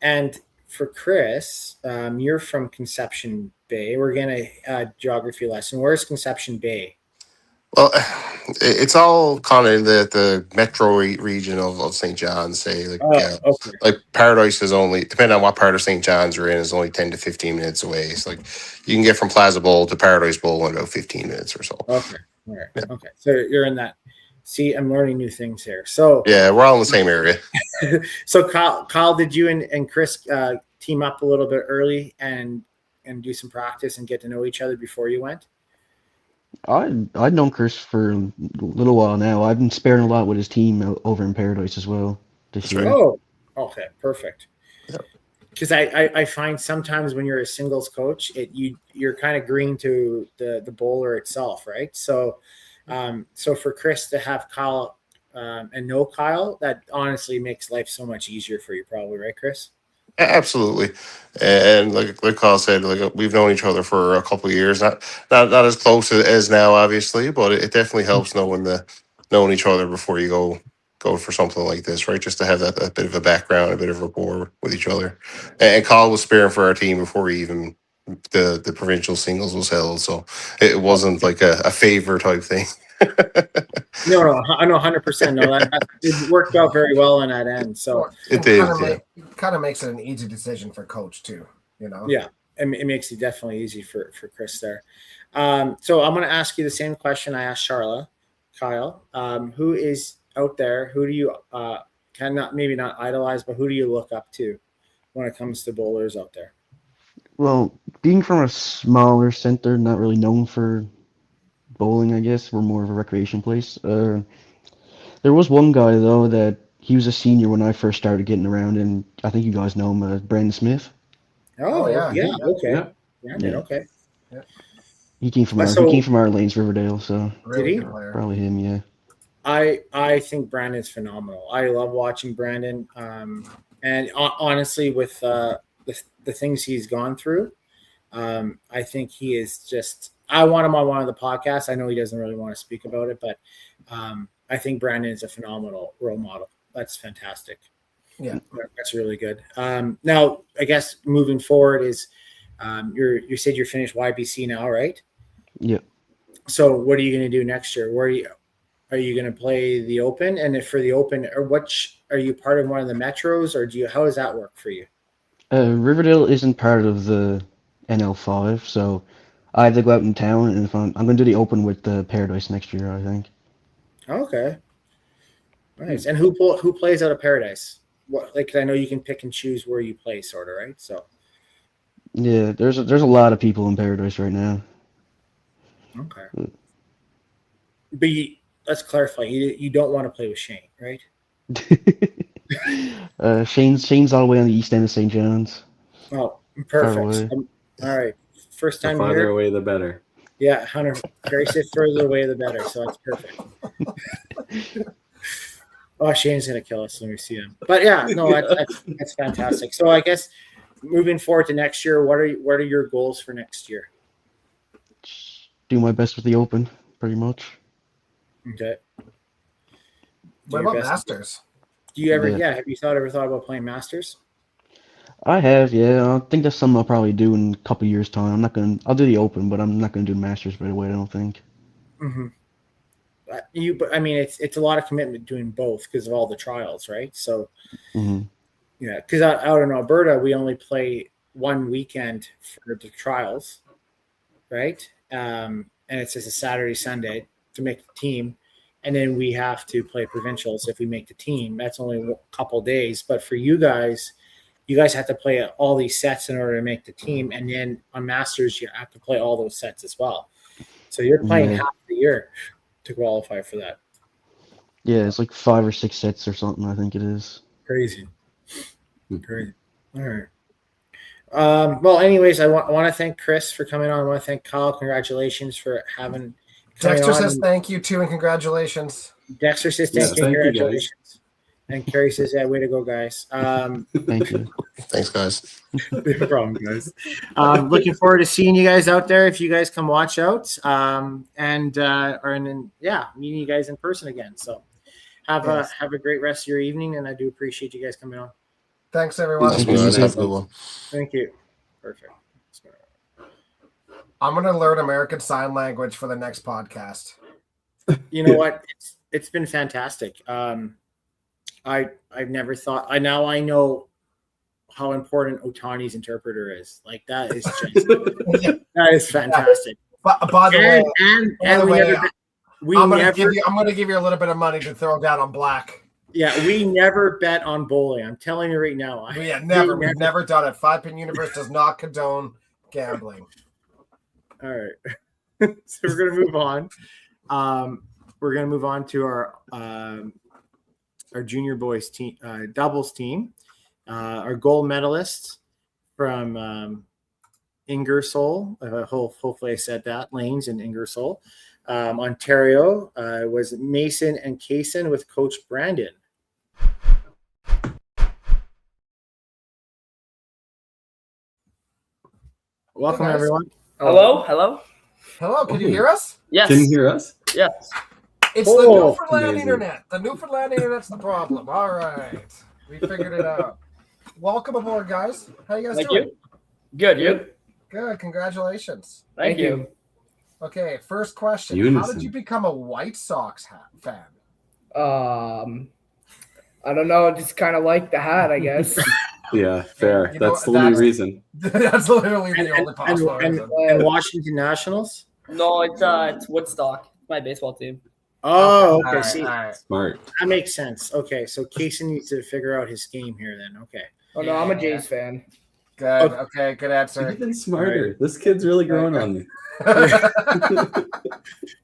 And for Chris, you're from Conception Bay. We're getting a geography lesson. Where's Conception Bay? Well, it's all kind of in the metro region of St. John's. Say Oh, okay. like Paradise is only, depending on what part of St. John's you're in, is only 10 to 15 minutes away. It's like you can get from Plaza Bowl to Paradise Bowl in about 15 minutes or so. Okay. All right. Okay. So you're in that. See, I'm learning new things here. So Yeah, we're all in the same area. so Kyle, did you and Chris team up a little bit early and do some practice and get to know each other before you went? I've known Chris for a little while now. I've been sparing a lot with his team over in Paradise as well this That's year. right. Oh, okay, perfect. Yep. Because I find sometimes when you're a singles coach, you're kind of green to the bowler itself, right? So, so for Chris to have Kyle and know Kyle, that honestly makes life so much easier for you, probably, right, Chris? Absolutely, and like Carl said, like we've known each other for a couple of years, not as close as now, obviously, but it definitely helps knowing each other before you go for something like this, right? Just to have that a bit of a background, a bit of rapport with each other. And Carl was sparing for our team before even the provincial singles was held, so it wasn't like a favor type thing. No, I know 100%. No, that it worked out very well on that end. So It did, Kind of makes it an easy decision for coach too. You know. yeah, it makes it definitely easy for Chris there. So I'm going to ask you the same question I asked Charla, Kyle. Who is out there? Who do you maybe not idolize, but who do you look up to when it comes to bowlers out there? Well, being from a smaller center, not really known for bowling, I guess. We're more of a recreation place. There was one guy, though, that he was a senior when I first started getting around, and I think you guys know him, Brandon Smith. Oh, yeah. Okay. Yeah. Yeah, okay. He came from So- he came from our lanes, Riverdale, so Really Did he? good player. probably him, yeah. I think Brandon's phenomenal. I love watching Brandon. And honestly, with the things he's gone through, I think he is just. I want him on one of the podcasts. I know he doesn't really want to speak about it, but I think Brandon is a phenomenal role model. That's fantastic. Yeah. That's really good. Now, I guess moving forward is you said you're finished YBC now, right? Yeah. So what are you going to do next year? Are you going to play the Open? And if for the Open, or are you part of one of the metros, or how does that work for you? Riverdale isn't part of the NL5, so I have to go out in town, and if I'm going to do the Open with the Paradise next year, I think. Okay, nice. And who plays out of Paradise? What, like, I know you can pick and choose where you play, sort of, right? So Yeah, there's a lot of people in Paradise right now. okay, but let's clarify. You don't want to play with Shane, right? Shane's all the way on the east end of St. John's. Oh, Far perfect. away. All right, first The time farther here. away, the better. Yeah, Hunter. Gary said further away the better, so that's perfect. Oh, Shane's gonna kill us when we see him. But yeah, no, that's fantastic. So I guess moving forward to next year, what are your goals for next year? Do my best with the Open, pretty much. Okay. What about Masters? Do you ever? Yeah. Yeah. Have you ever thought about playing Masters? I have, yeah. I think that's something I'll probably do in a couple years' time. I'll do the Open, but I'm not gonna do the Masters right away, I don't think. Mm-hmm. But I mean, it's a lot of commitment doing both because of all the trials, right? So, Hmm. yeah, because out in Alberta, we only play one weekend for the trials, right? And it's just a Saturday, Sunday to make the team. And then we have to play provincials if we make the team. That's only a couple days. But for you guys have to play all these sets in order to make the team. And then on Masters, you have to play all those sets as well. So you're playing Yeah. half the year to qualify for that. Yeah, it's like 5 or 6 sets or something, I think it is. Crazy. All right. Well, anyways, I want to thank Chris for coming on. I want to thank Kyle. Congratulations for coming Dexter on. says thank you too and congratulations. Dexter says thank you, thank you, guys. congratulations. And Carrie says, yeah, way to go, guys. Thank you. Thanks, guys. No problem, guys. Looking forward to seeing you guys out there if you guys come watch out. Meeting you guys in person again. So have a great rest of your evening, and I do appreciate you guys coming on. Thanks everyone. Thanks, Thank you. guys. Have a good one. Thank you. Perfect. I'm gonna learn American Sign Language for the next podcast. You know what? It's been fantastic. I've never thought. I know how important Otani's interpreter is. Like that is just that is fantastic. But by the way, I'm gonna give you a little bit of money to throw down on black. Yeah, we never bet on bowling. I'm telling you right now. We've never done it. 5-Pin Universe does not condone gambling. All right. So we're gonna move on. We're gonna move on to our junior boys team, doubles team. Our gold medalists from Ingersoll. Hopefully I said that. Lanes in Ingersoll. Ontario was Mason and Kaysen with Coach Brandon. Welcome, Hey, guys. everyone. Hello. Hello, can you hear us? Yes. Can you hear us? Yes. It's Oh, the Newfoundland amazing. internet. The Newfoundland internet's the problem. All right. We figured it out. Welcome aboard, guys. How you guys Thank doing? you. Good. You. Good. Congratulations. Thank you. Okay, first question. How Unison. did you become a White Sox fan? I don't know. Just kind of like the hat, I guess. Yeah, fair. You know, That's the only that's- reason. That's literally the only possible reason. And Washington Nationals. No, it's Woodstock. My baseball team. Oh, All okay. right, See, all right. Smart. that makes sense. Okay, so Kaysen needs to figure out his game here then. Okay. Oh no, I'm a Jays fan. Good. Okay, good answer. Even smarter. This kid's really growing on me.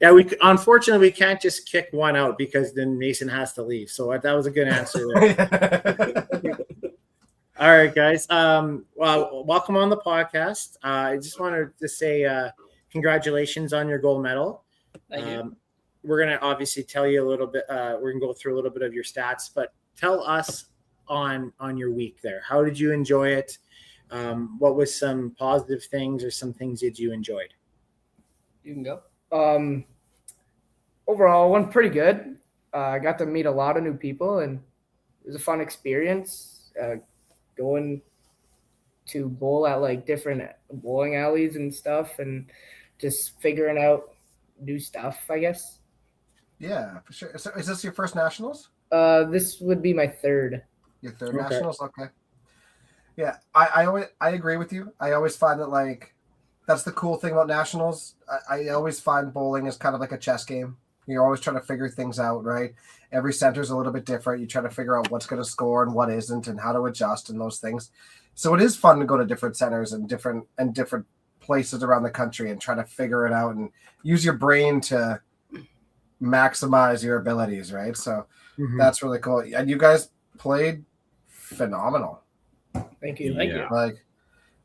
Yeah, unfortunately we can't just kick one out because then Mason has to leave. So that was a good answer there. All right, guys. Well, welcome on the podcast. I just wanted to say congratulations on your gold medal. Thank you. We're gonna obviously tell you a little bit. We're gonna go through a little bit of your stats, but tell us on your week there. How did you enjoy it? What was some positive things or some things that you enjoyed? You can go. Overall, it went pretty good. I got to meet a lot of new people, and it was a fun experience. Going to bowl at like different bowling alleys and stuff, and just figuring out new stuff, I guess. Yeah, for sure. So is this your first nationals? This would be my third. Your third Okay. nationals? Okay. Yeah, I agree with you. I always find that like that's the cool thing about nationals. I always find bowling is kind of like a chess game. You're always trying to figure things out, right? Every center's a little bit different. You try to figure out what's going to score and what isn't, and how to adjust and those things. So it is fun to go to different centers and different places around the country and try to figure it out and use your brain to maximize your abilities, right? So that's really cool. And you guys played phenomenal. Thank you. Yeah.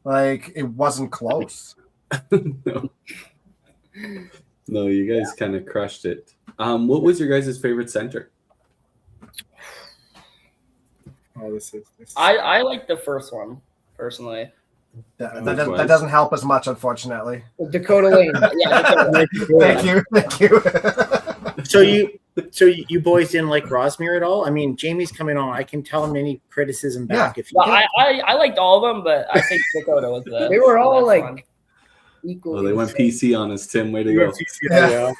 Like it wasn't close. No. No, you guys kind of crushed it. What was your guys' favorite center? Oh, this is. I like the first one personally. That doesn't help as much, unfortunately. Dakota Lane. Yeah, Dakota Lane. Thank you. So you boys didn't like Rosmere at all? I mean, Jamie's coming on. I can tell him any criticism back if you Well, can. I liked all of them, but I think Dakota was the. They were all the like best one. equal. Oh, they went PC on us, Tim. Way to go. Yeah.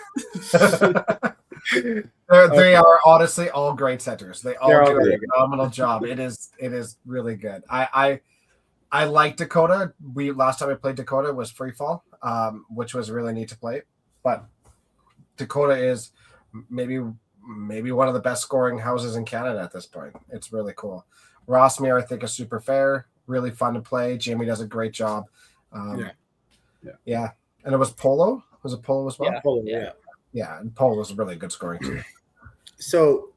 They are honestly all great centers. They all They're all do a great. phenomenal job. It is really good. I like Dakota. Last time I played Dakota was free fall, which was really neat to play. But Dakota is maybe one of the best scoring houses in Canada at this point. It's really cool. Rossmere, I think, is super fair, really fun to play. Jamie does a great job. Yeah. And it was Polo. Was it Polo as well? Yeah. Polo, yeah. Yeah, and Polo was really good scoring too. So,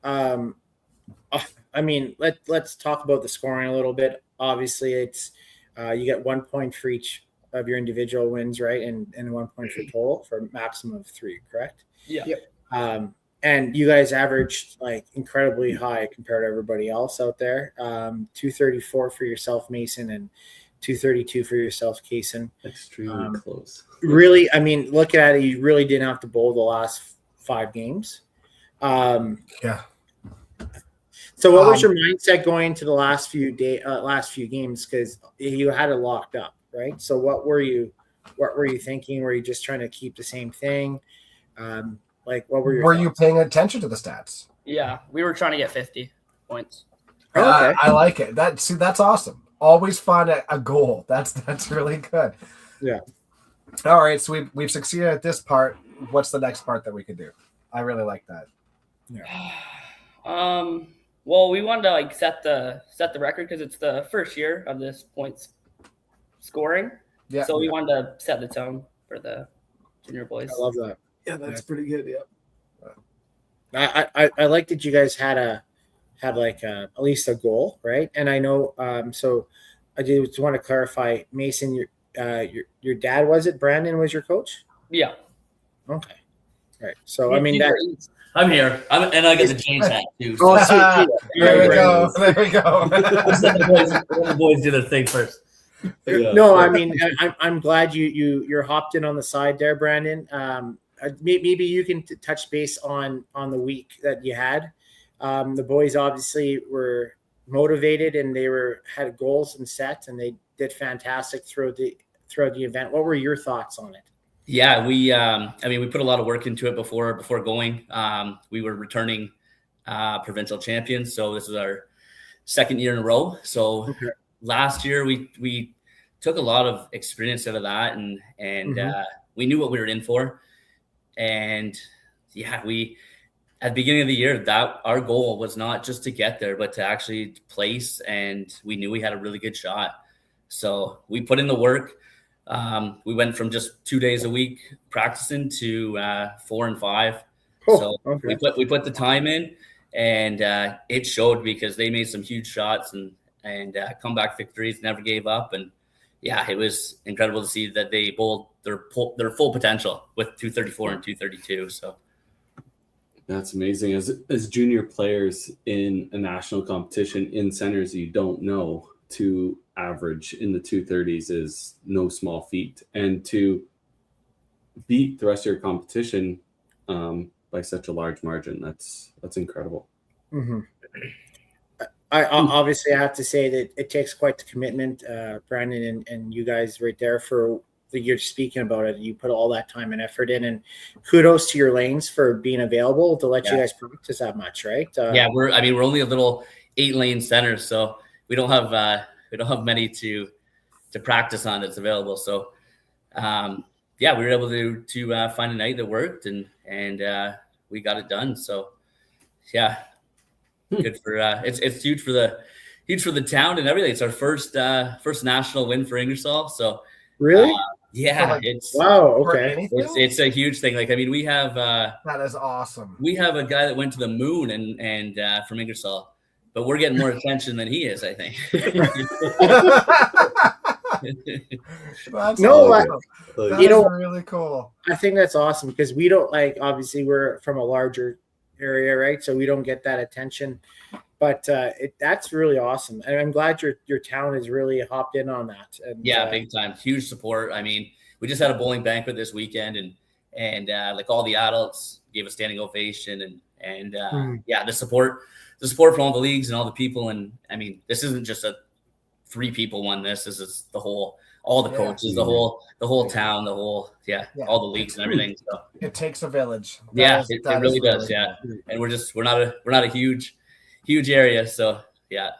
I mean, let's talk about the scoring a little bit. Obviously, it's you get 1 point for each of your individual wins, right? And 1 point for total for a maximum of 3, correct? Yeah. Yep. And you guys averaged like incredibly high compared to everybody else out there. 234 for yourself, Mason, and 232 for yourself, Kaysen. Extremely close. Really, I mean, look at it. You really didn't have to bowl the last 5 games. Yeah. So, what was your mindset going into the last few games? Because you had it locked up, right? So, what were you thinking? Were you just trying to keep the same thing? Like, what were your? Were you paying attention to the stats? Yeah, we were trying to get 50 points. Okay. I like it. That's awesome. Always find a goal. That's really good. Yeah. All right, so we've succeeded at this part. What's the next part that we could do? I really like that. Yeah. Well, we wanted to like set the record because it's the first year of this points scoring. Yeah. So we wanted to set the tone for the junior boys. I love that. Yeah, that's pretty good. Yeah. I like that you guys had at least a goal, right? And I know, so I just want to clarify, Mason, your dad, was it Brandon was your coach? Yeah. Okay. Right. So I mean that. I'm here. And I get to change that too. Oh, sweet. There we go. There we go. The boys do their thing first. Yeah. No, I mean, I'm glad you're hopped in on the side there, Brandon. Maybe you can touch base on the week that you had. The boys obviously were motivated and they had goals and set, and they did fantastic throughout the event. What were your thoughts on it? Yeah, we put a lot of work into it before going. We were returning provincial champions, so this is our second year in a row. So last year we took a lot of experience out of that, and we knew what we were in for. And yeah, we at the beginning of the year that our goal was not just to get there, but to actually place, and we knew we had a really good shot. So we put in the work. We went from just 2 days a week practicing to 4 and 5. So we put the time in, and it showed because they made some huge shots and comeback victories, never gave up. And yeah, it was incredible to see that they bowled their full potential with 234 and 232. So That's amazing. As junior players in a national competition in centers you don't know, to average in the 230s is no small feat. And to beat the rest of your competition by such a large margin, that's incredible. Mm-hmm. I obviously have to say that it takes quite the commitment, Brandon, and you guys right there for the year speaking about it. You put all that time and effort in, and kudos to your lanes for being available to let you guys practice that much, right? We're only a little 8-lane center, so we don't have many to practice on that's available. So we were able to find a night that worked, and we got it done. So yeah. Good for it's huge for the town and everything. It's our first national win for Ingersoll. So really, it's okay. It's a huge thing. Like, I mean, we have that is awesome. We have a guy that went to the moon and from Ingersoll, but we're getting more attention than he is, I think. That's really cool. I think that's awesome because we don't obviously we're from a larger area, right? So we don't get that attention, but that's really awesome. And I'm glad your town has really hopped in on that. And, big time, huge support. I mean, we just had a bowling banquet this weekend, and like all the adults gave a standing ovation, and the support from all the leagues and all the people. And I mean, this isn't just 3 people won this. This is all all the Yeah. coaches, the whole town, Yeah. all the leagues and everything. So It takes a village. it really does. Yeah, and we're not a huge area. So yeah.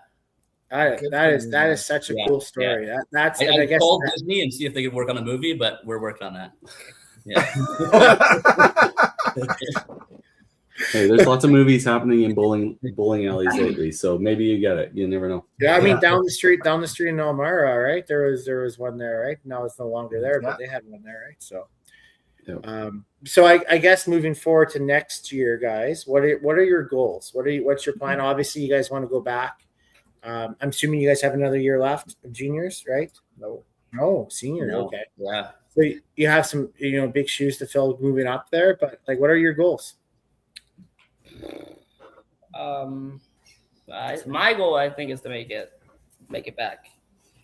That is such a cool story. Yeah. That's I guess called Disney and see if they could work on a movie, but we're working on that. Yeah. Hey, there's lots of movies happening in bowling alleys lately, so maybe you get it. You never know. Yeah, I mean down the street in Elmira, right? There was one there, right? Now it's no longer there, but they had one there, right? So, so I guess moving forward to next year, guys, what are your goals? What's your plan? Obviously, you guys want to go back. I'm assuming you guys have another year left of juniors, right? No, senior. No. Okay, yeah. So you have some big shoes to fill moving up there, but like, what are your goals? My goal, I think, is to make it back.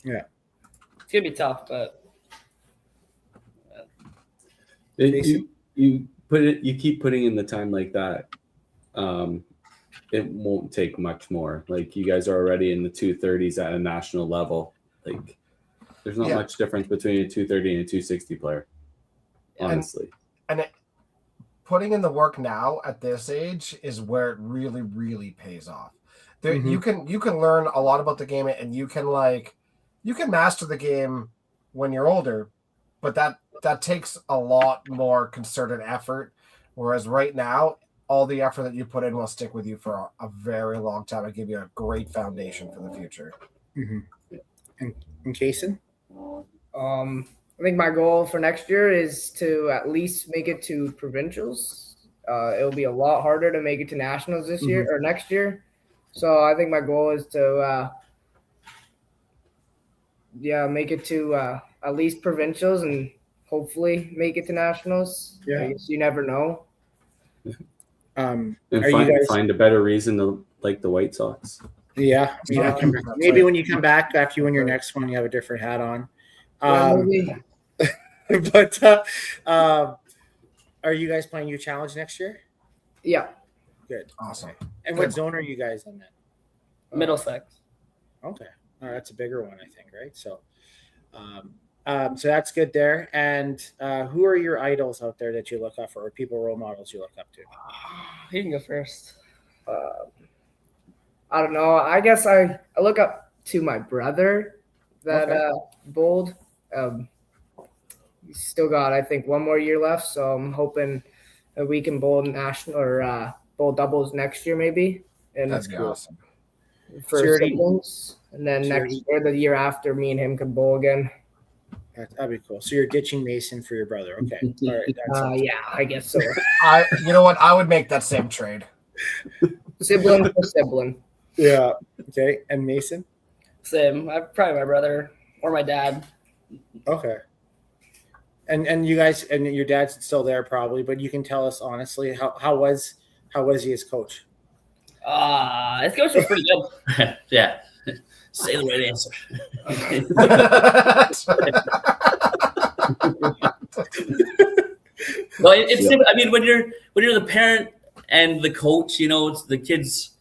Yeah, it's gonna be tough, but You keep putting in the time like that. It won't take much more. Like, you guys are already in the 230s at a national level. Like, there's not much difference between a 230 and a 260 player, honestly. And putting in the work now at this age is where it really, really pays off. You can learn a lot about the game, and you can master the game when you're older, but that takes a lot more concerted effort. Whereas right now, all the effort that you put in will stick with you for a very long time and give you a great foundation for the future. And Kason? I think my goal for next year is to at least make it to provincials. It'll be a lot harder to make it to nationals this year or next year. So I think my goal is to make it to at least provincials and hopefully make it to nationals. I guess you never know. And find a better reason to like the White Sox. Yeah. Maybe when you come back after you win your next one, you have a different hat on. But are you guys playing U Challenge next year? Yeah. Good. Awesome. And what zone are you guys in then? Middlesex. Okay. All right, that's a bigger one, I think, right? So so that's good there. And who are your idols out there that you look up for, or people role models you look up to? You can go first. I don't know. I guess I look up to my brother that bowled. He's still got, I think, one more year left, so I'm hoping that we can bowl national or bowl doubles next year, maybe. And that's awesome. For siblings, and then next year, the year after, me and him can bowl again. That'd be cool. So you're ditching Mason for your brother. Okay. All right. Yeah, I guess so. You know what? I would make that same trade. Sibling for sibling. Yeah. Okay. And Mason? Same. Probably my brother or my dad. Okay. And you guys, and your dad's still there probably, but you can tell us honestly, how was he as coach? His coach was pretty good. Yeah. Say the right answer. Well, it's I mean, when you're the parent and the coach, it's the kids.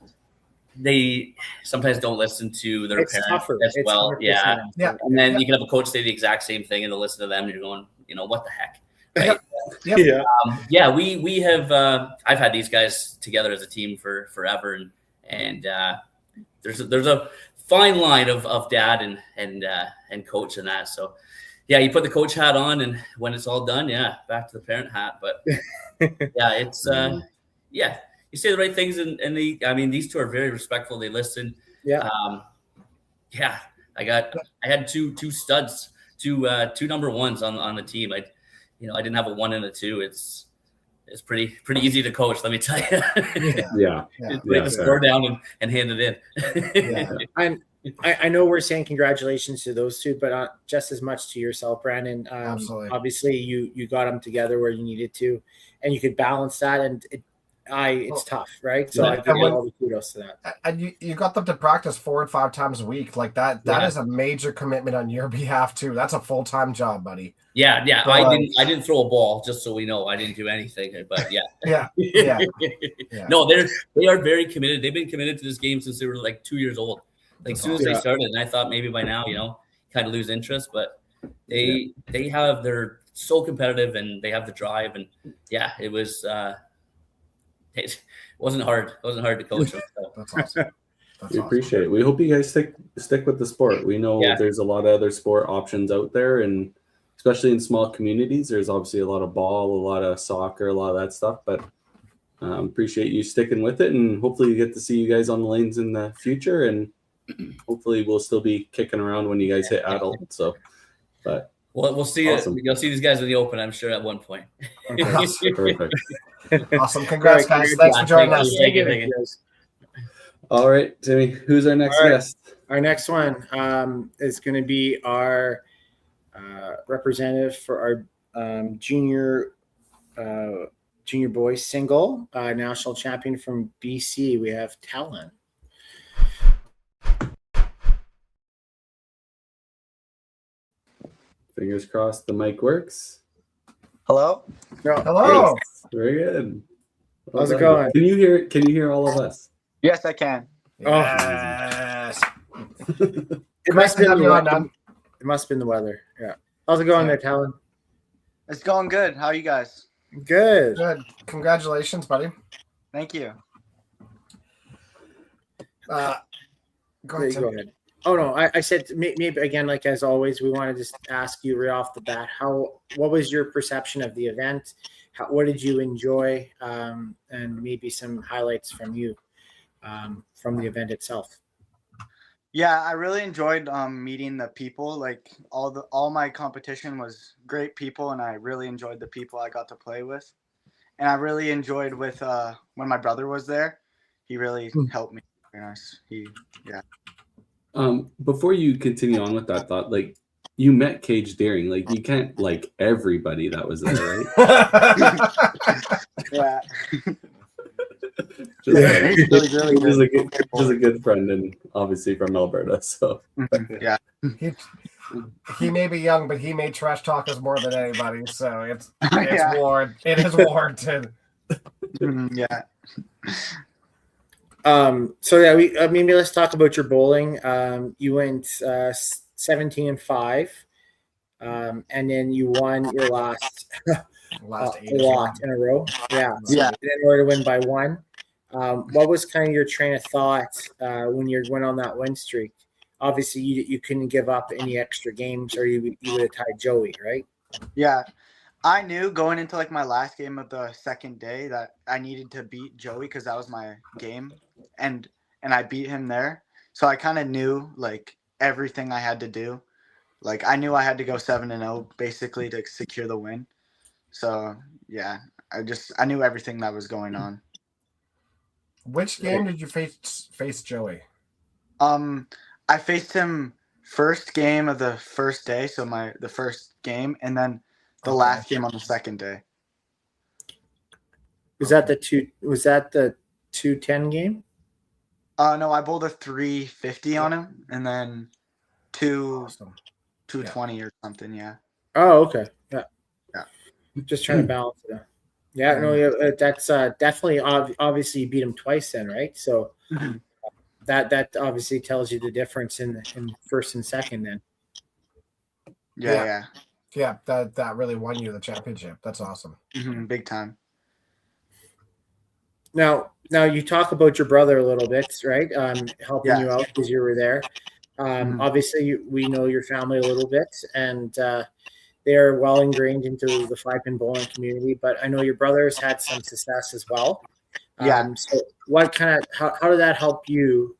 They sometimes don't listen to their parents as well. Yeah. And then you can have a coach say the exact same thing, and they'll listen to them, and you're going, what the heck? Right? We have. I've had these guys together as a team for forever, and there's a fine line of dad and coach and that. So you put the coach hat on, and when it's all done, back to the parent hat. But it's you say the right things, and these two are very respectful. They listen. I had two studs, two number ones on the team. I didn't have a 1 and a 2. It's pretty easy to coach, let me tell you. Lay the score down and hand it in. I know we're saying congratulations to those two, but just as much to yourself, Brandon. Absolutely. Obviously, you got them together where you needed to, and you could balance that, and it's tough, right? So I give you all the kudos to that. And you got them to practice 4 and 5 times a week. Like that is a major commitment on your behalf too. That's a full-time job, buddy. Yeah. I didn't throw a ball, just so we know. I didn't do anything, but yeah. No, they are very committed. They've been committed to this game since they were like 2 years old. Like as soon as they started, and I thought maybe by now, kind of lose interest, but they're so competitive and they have the drive, and yeah, it wasn't hard. It wasn't hard to coach them. So. That's awesome. We appreciate it. We hope you guys stick with the sport. We know there's a lot of other sport options out there, and especially in small communities, there's obviously a lot of ball, a lot of soccer, a lot of that stuff. But appreciate you sticking with it, and hopefully you get to see you guys on the lanes in the future, and hopefully we'll still be kicking around when you guys hit adult. So, but we'll see awesome. You'll see these guys in the Open, I'm sure, at one point. Perfect. Awesome. Congrats, guys. Thanks for joining us. Thank you. All right, Timmy, who's our next guest? Our next one is going to be our representative for our junior boys single national champion from BC. We have Talon. Fingers crossed the mic works. Hello. Hello. Very good. How's it going? Can you hear all of us? Yes, I can. Yes. It must have been the weather. Yeah. How's it going there, Talon? It's going good. How are you guys? Good. Good. Congratulations, buddy. Thank you. Go ahead. Go ahead. Oh no, I said maybe again, like as always, we want to just ask you right off the bat, what was your perception of the event? What did you enjoy? And maybe some highlights from you from the event itself. Yeah, I really enjoyed meeting the people. Like all my competition was great people, and I really enjoyed the people I got to play with. And I really enjoyed with when my brother was there. He really helped me. Very nice. Before you continue on with that thought, like you met Cage Deering, like you can't like everybody that was there, right? Yeah. Just a good friend, and obviously from Alberta. So yeah, he may be young, but he may trash talk us more than anybody. So it's Yeah. it is warranted. Yeah. So yeah, maybe let's talk about your bowling. You went 17-5, and then you won your last a lot in a row. Yeah. Yeah. In order to win by one. What was kind of your train of thought when you went on that win streak? Obviously, you couldn't give up any extra games, or you would have tied Joey, right? Yeah. I knew going into like my last game of the second day that I needed to beat Joey because that was my game, and I beat him there. So I kind of knew like everything I had to do. Like I knew I had to go 7-0 basically to secure the win. So yeah, I knew everything that was going on. Which game did you face Joey? I faced him first game of the first day, so the first game, and then the last game on the second day. Was that the 210 game? No, I bowled a 350 on him, and then 220 or something. Yeah. Oh, okay. Yeah. Yeah. Just trying to balance it out. Yeah, no, that's definitely obviously you beat him twice then, right? So that obviously tells you the difference in first and second then. Yeah. That really won you the championship. That's awesome. Big time. Now you talk about your brother a little bit, right? Helping you out because you were there. Obviously, we know your family a little bit, and they are well ingrained into the 5-pin bowling community. But I know your brother has had some success as well. So what how did that help you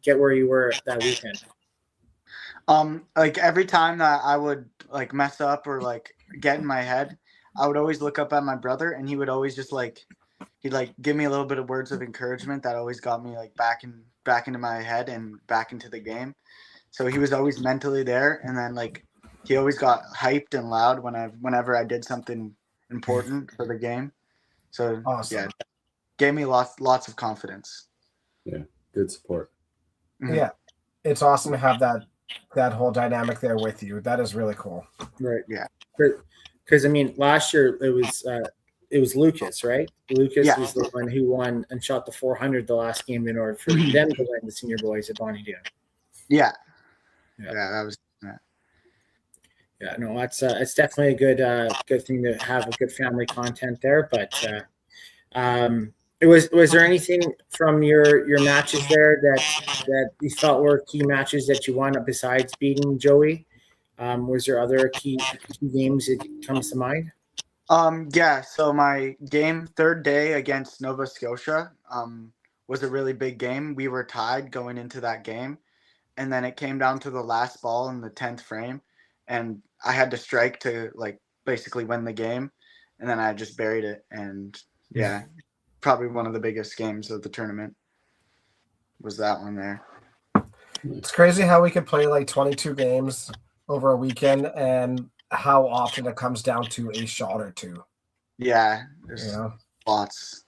get where you were that weekend? Like every time that I would like mess up or like get in my head, I would always look up at my brother, and he would always just he'd give me a little bit of words of encouragement that always got me like back into my head and back into the game. So he was always mentally there, and then he always got hyped and loud whenever I did something important for the game. So awesome. Yeah, gave me lots of confidence. Yeah, good support. Yeah, it's awesome to have that whole dynamic there with you. That is really cool. Right. Yeah. Because I mean, last year it was Lucas, right? Lucas was the one who won and shot the 400 the last game in order for them to win the senior boys at Bonnie Doon. Yeah. That was. Yeah. Yeah, no, it's definitely a good thing to have a good family content there. But was there anything from your matches there that you felt were key matches that you won besides beating Joey? Was there other key games that comes to mind? Yeah, so my game third day against Nova Scotia was a really big game. We were tied going into that game, and then it came down to the last ball in the 10th frame, and I had to strike to like basically win the game, and then I just buried it. And yeah, probably one of the biggest games of the tournament was that one there. It's crazy how we could play like 22 games over a weekend and how often it comes down to a shot or two. Yeah, there's lots.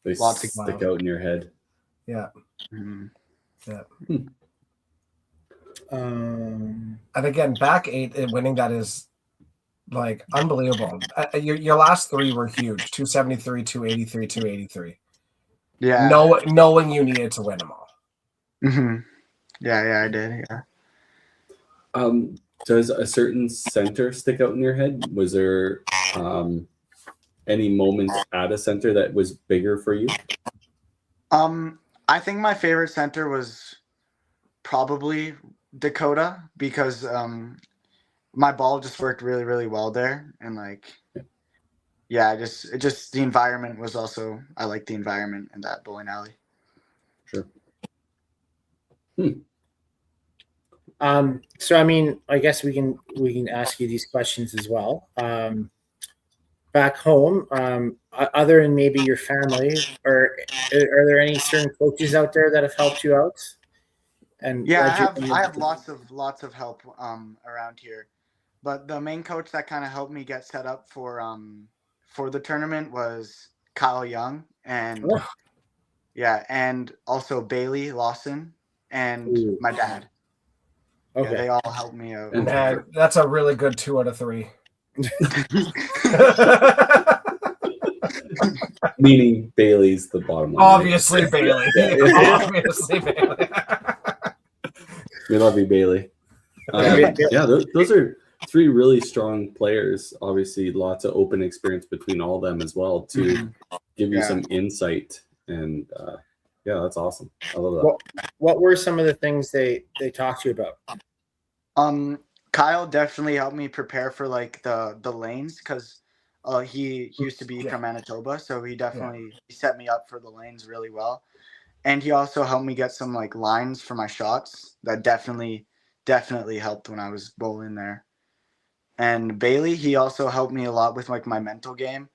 They Lots of stick out in your head. Yeah. Mm-hmm. Yeah. And again, back 8 and winning that is like unbelievable. Your last 3 were huge: 273, 283, 283. Yeah. Knowing you needed to win them all. Mm-hmm. Yeah, I did. Yeah. Does a certain center stick out in your head? Was there any moment at a center that was bigger for you? I think my favorite center was probably Dakota because my ball just worked really, really well there, and like, yeah, just the environment was also, I like the environment in that bowling alley. Sure. So I mean, I guess we can ask you these questions as well. Back home, other than maybe your family, or are there any certain coaches out there that have helped you out? And yeah, I have lots of help around here, but the main coach that kind of helped me get set up for the tournament was Kyle Young, and and also Bailey Lawson and my dad. Okay. Yeah, they all helped me out. And that's a really good 2 out of 3. Meaning Bailey's the bottom line. Obviously, Bailey. Obviously, Bailey. We love you, Bailey. Those are 3 really strong players. Obviously, lots of open experience between all of them as well to give you some insight. And that's awesome. I love that. What were some of the things they talked to you about? Kyle definitely helped me prepare for like the lanes because he used to be from Manitoba, so he definitely set me up for the lanes really well. And he also helped me get some like lines for my shots that definitely helped when I was bowling there. And Bailey, he also helped me a lot with like my mental game.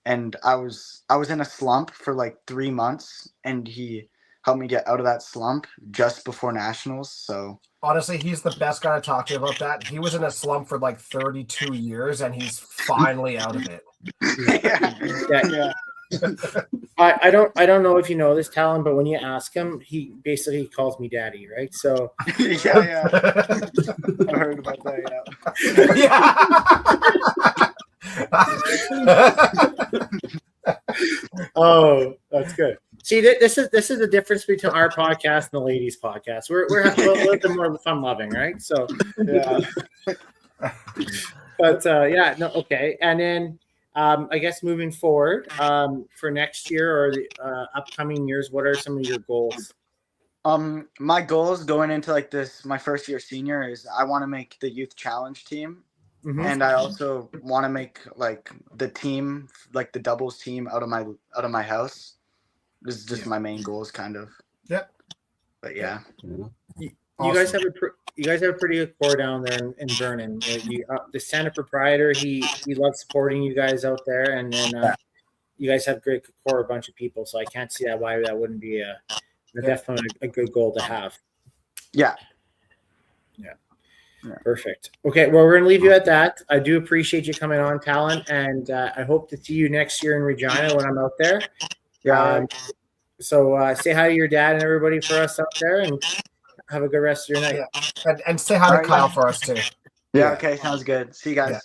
And I was in a slump for like 3 months, and he helped me get out of that slump just before nationals. So honestly, he's the best guy to talk to about that. He was in a slump for like 32 years, and he's finally out of it. Yeah. I don't know if you know this, Talon, but when you ask him, he basically calls me daddy, right? So yeah. I heard about that. Oh, that's good. See, this is the difference between our podcast and the ladies' podcast. We're a little bit more fun loving, right? So yeah. But okay. And then I guess moving forward for next year or the upcoming years, what are some of your goals? My goals going into like this, my first year senior, is I want to make the youth challenge team. Mm-hmm. And I also want to make like the team, like the doubles team out of my house. This is just my main goals, kind of. Yep. But yeah. You guys have a pretty good core down there in Vernon. The Santa proprietor, he loves supporting you guys out there, and then you guys have great core, a bunch of people. So I can't see why that wouldn't be definitely a good goal to have. Yeah. Perfect. Okay, well, we're going to leave you at that. I do appreciate you coming on, Talon, and I hope to see you next year in Regina when I'm out there. Yeah. So say hi to your dad and everybody for us out there, and have a good rest of your night. Yeah. And say hi to Kyle for us, too. Yeah, okay, sounds good. See you guys.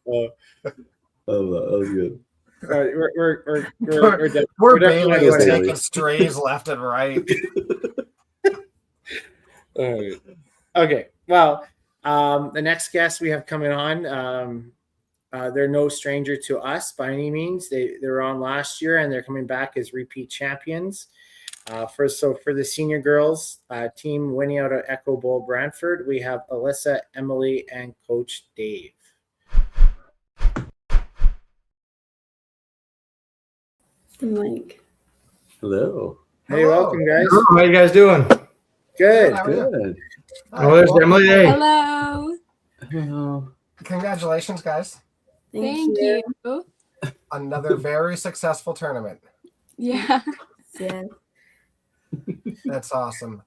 Oh, that was good. We're Bailey taking strays left and right. All right. Okay. Well, the next guest we have coming on, they're no stranger to us by any means. They were on last year and they're coming back as repeat champions. For the senior girls team winning out of Echo Bowl Brantford, we have Alyssa, Emily, and Coach Dave. Mike. Hello. Hey, Hello. welcome, guys. How you guys doing? Good. How are you? Good. Oh, there's Welcome. Emily. Hey. Hello. Hello. Congratulations, guys. Thank you. Another very successful tournament. Yeah. Yeah. That's awesome.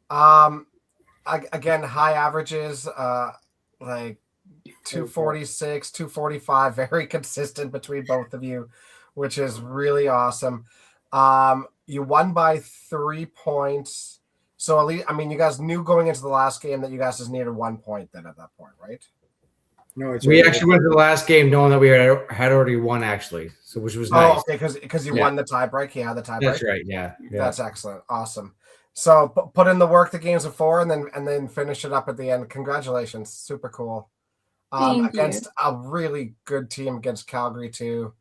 Again, high averages, like 246, 245, very consistent between both of you, which is really awesome. You won by 3 points. So at least, I mean, you guys knew going into the last game that you guys just needed 1 point then at that point, right? No, it's We actually went to the last game knowing that we had already won, actually, so which was nice. Oh, okay, because you Yeah. won the tiebreak. Yeah, the tiebreak. That's right. Yeah. That's excellent. Awesome. So put in the work the games before and then finish it up at the end. Congratulations. Super cool. Thank Against you. a really good team against Calgary too.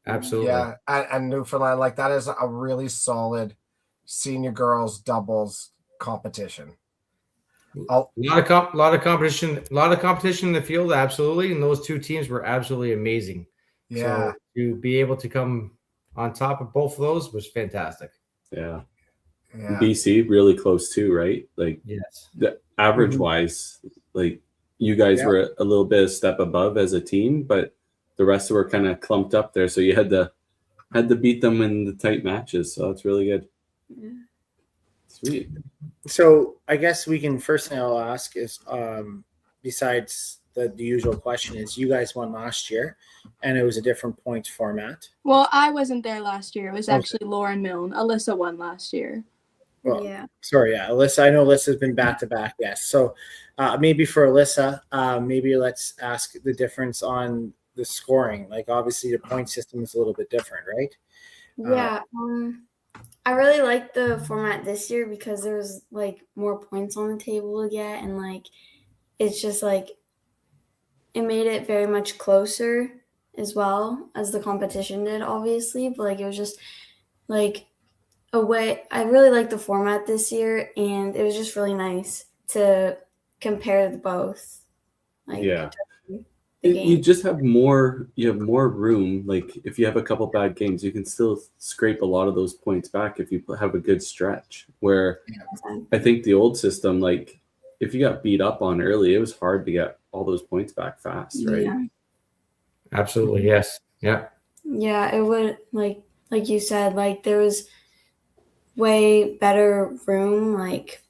Absolutely. Yeah, and Newfoundland. Like that is a really solid senior girls doubles competition. A lot of competition in the field, absolutely, and those two teams were absolutely amazing. Yeah. So to be able to come on top of both of those was fantastic. Yeah. Yeah. BC really close too, right? Like Yes. the average wise, like you guys were a little bit a step above as a team, but the rest were kind of clumped up there. So you had to beat them in the tight matches. So that's really good. Yeah. Sweet. So I guess we can first thing I'll ask is besides the usual question is you guys won last year and it was a different points format. Well, I wasn't there last year. It was Okay. actually Lauren Milne. Alyssa won last year. Well, Yeah. Sorry, yeah, Alyssa. I know Alyssa's been back to back. Yes. So maybe for Alyssa, maybe let's ask the difference on the scoring. Like obviously the point system is a little bit different, right? Yeah. I really like the format this year because there's like more points on the table to get, and like it's just like it made it very much closer as well as the competition did, obviously. But like it was just like a way. I really like the format this year, and it was just really nice to compare the both. Like Yeah. the You game. just have more room. Like if you have a couple bad games, you can still scrape a lot of those points back if you have a good stretch. Where I think the old system, like if you got beat up on early, it was hard to get all those points back fast, right? Yeah. Absolutely. Yes. Yeah. Yeah, it would like you said, like there was way better room like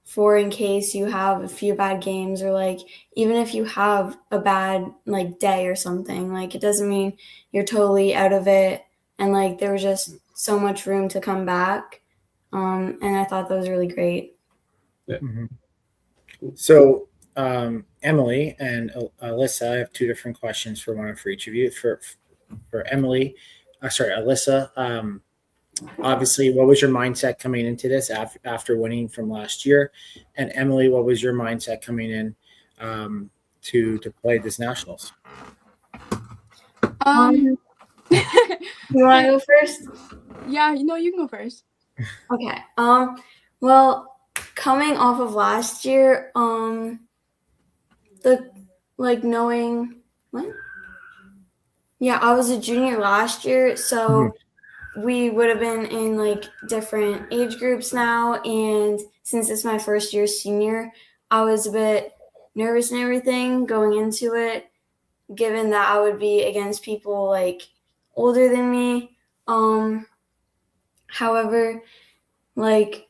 for in case you have a few bad games, or like even if you have a bad like day or something, like it doesn't mean you're totally out of it, and like there was just so much room to come back, and I thought that was really great. Yeah. Mm-hmm. So Emily and Alyssa, I have two different questions for each of you. For Emily, Alyssa, obviously, what was your mindset coming into this after winning from last year? And Emily, what was your mindset coming in to play this nationals? You want to go first? Yeah, you can go first. Okay. Well, coming off of last year, the like knowing what? Yeah, I was a junior last year, so we would have been in like different age groups now, and since it's my first year senior, I was a bit nervous and everything going into it, given that I would be against people like older than me. However, like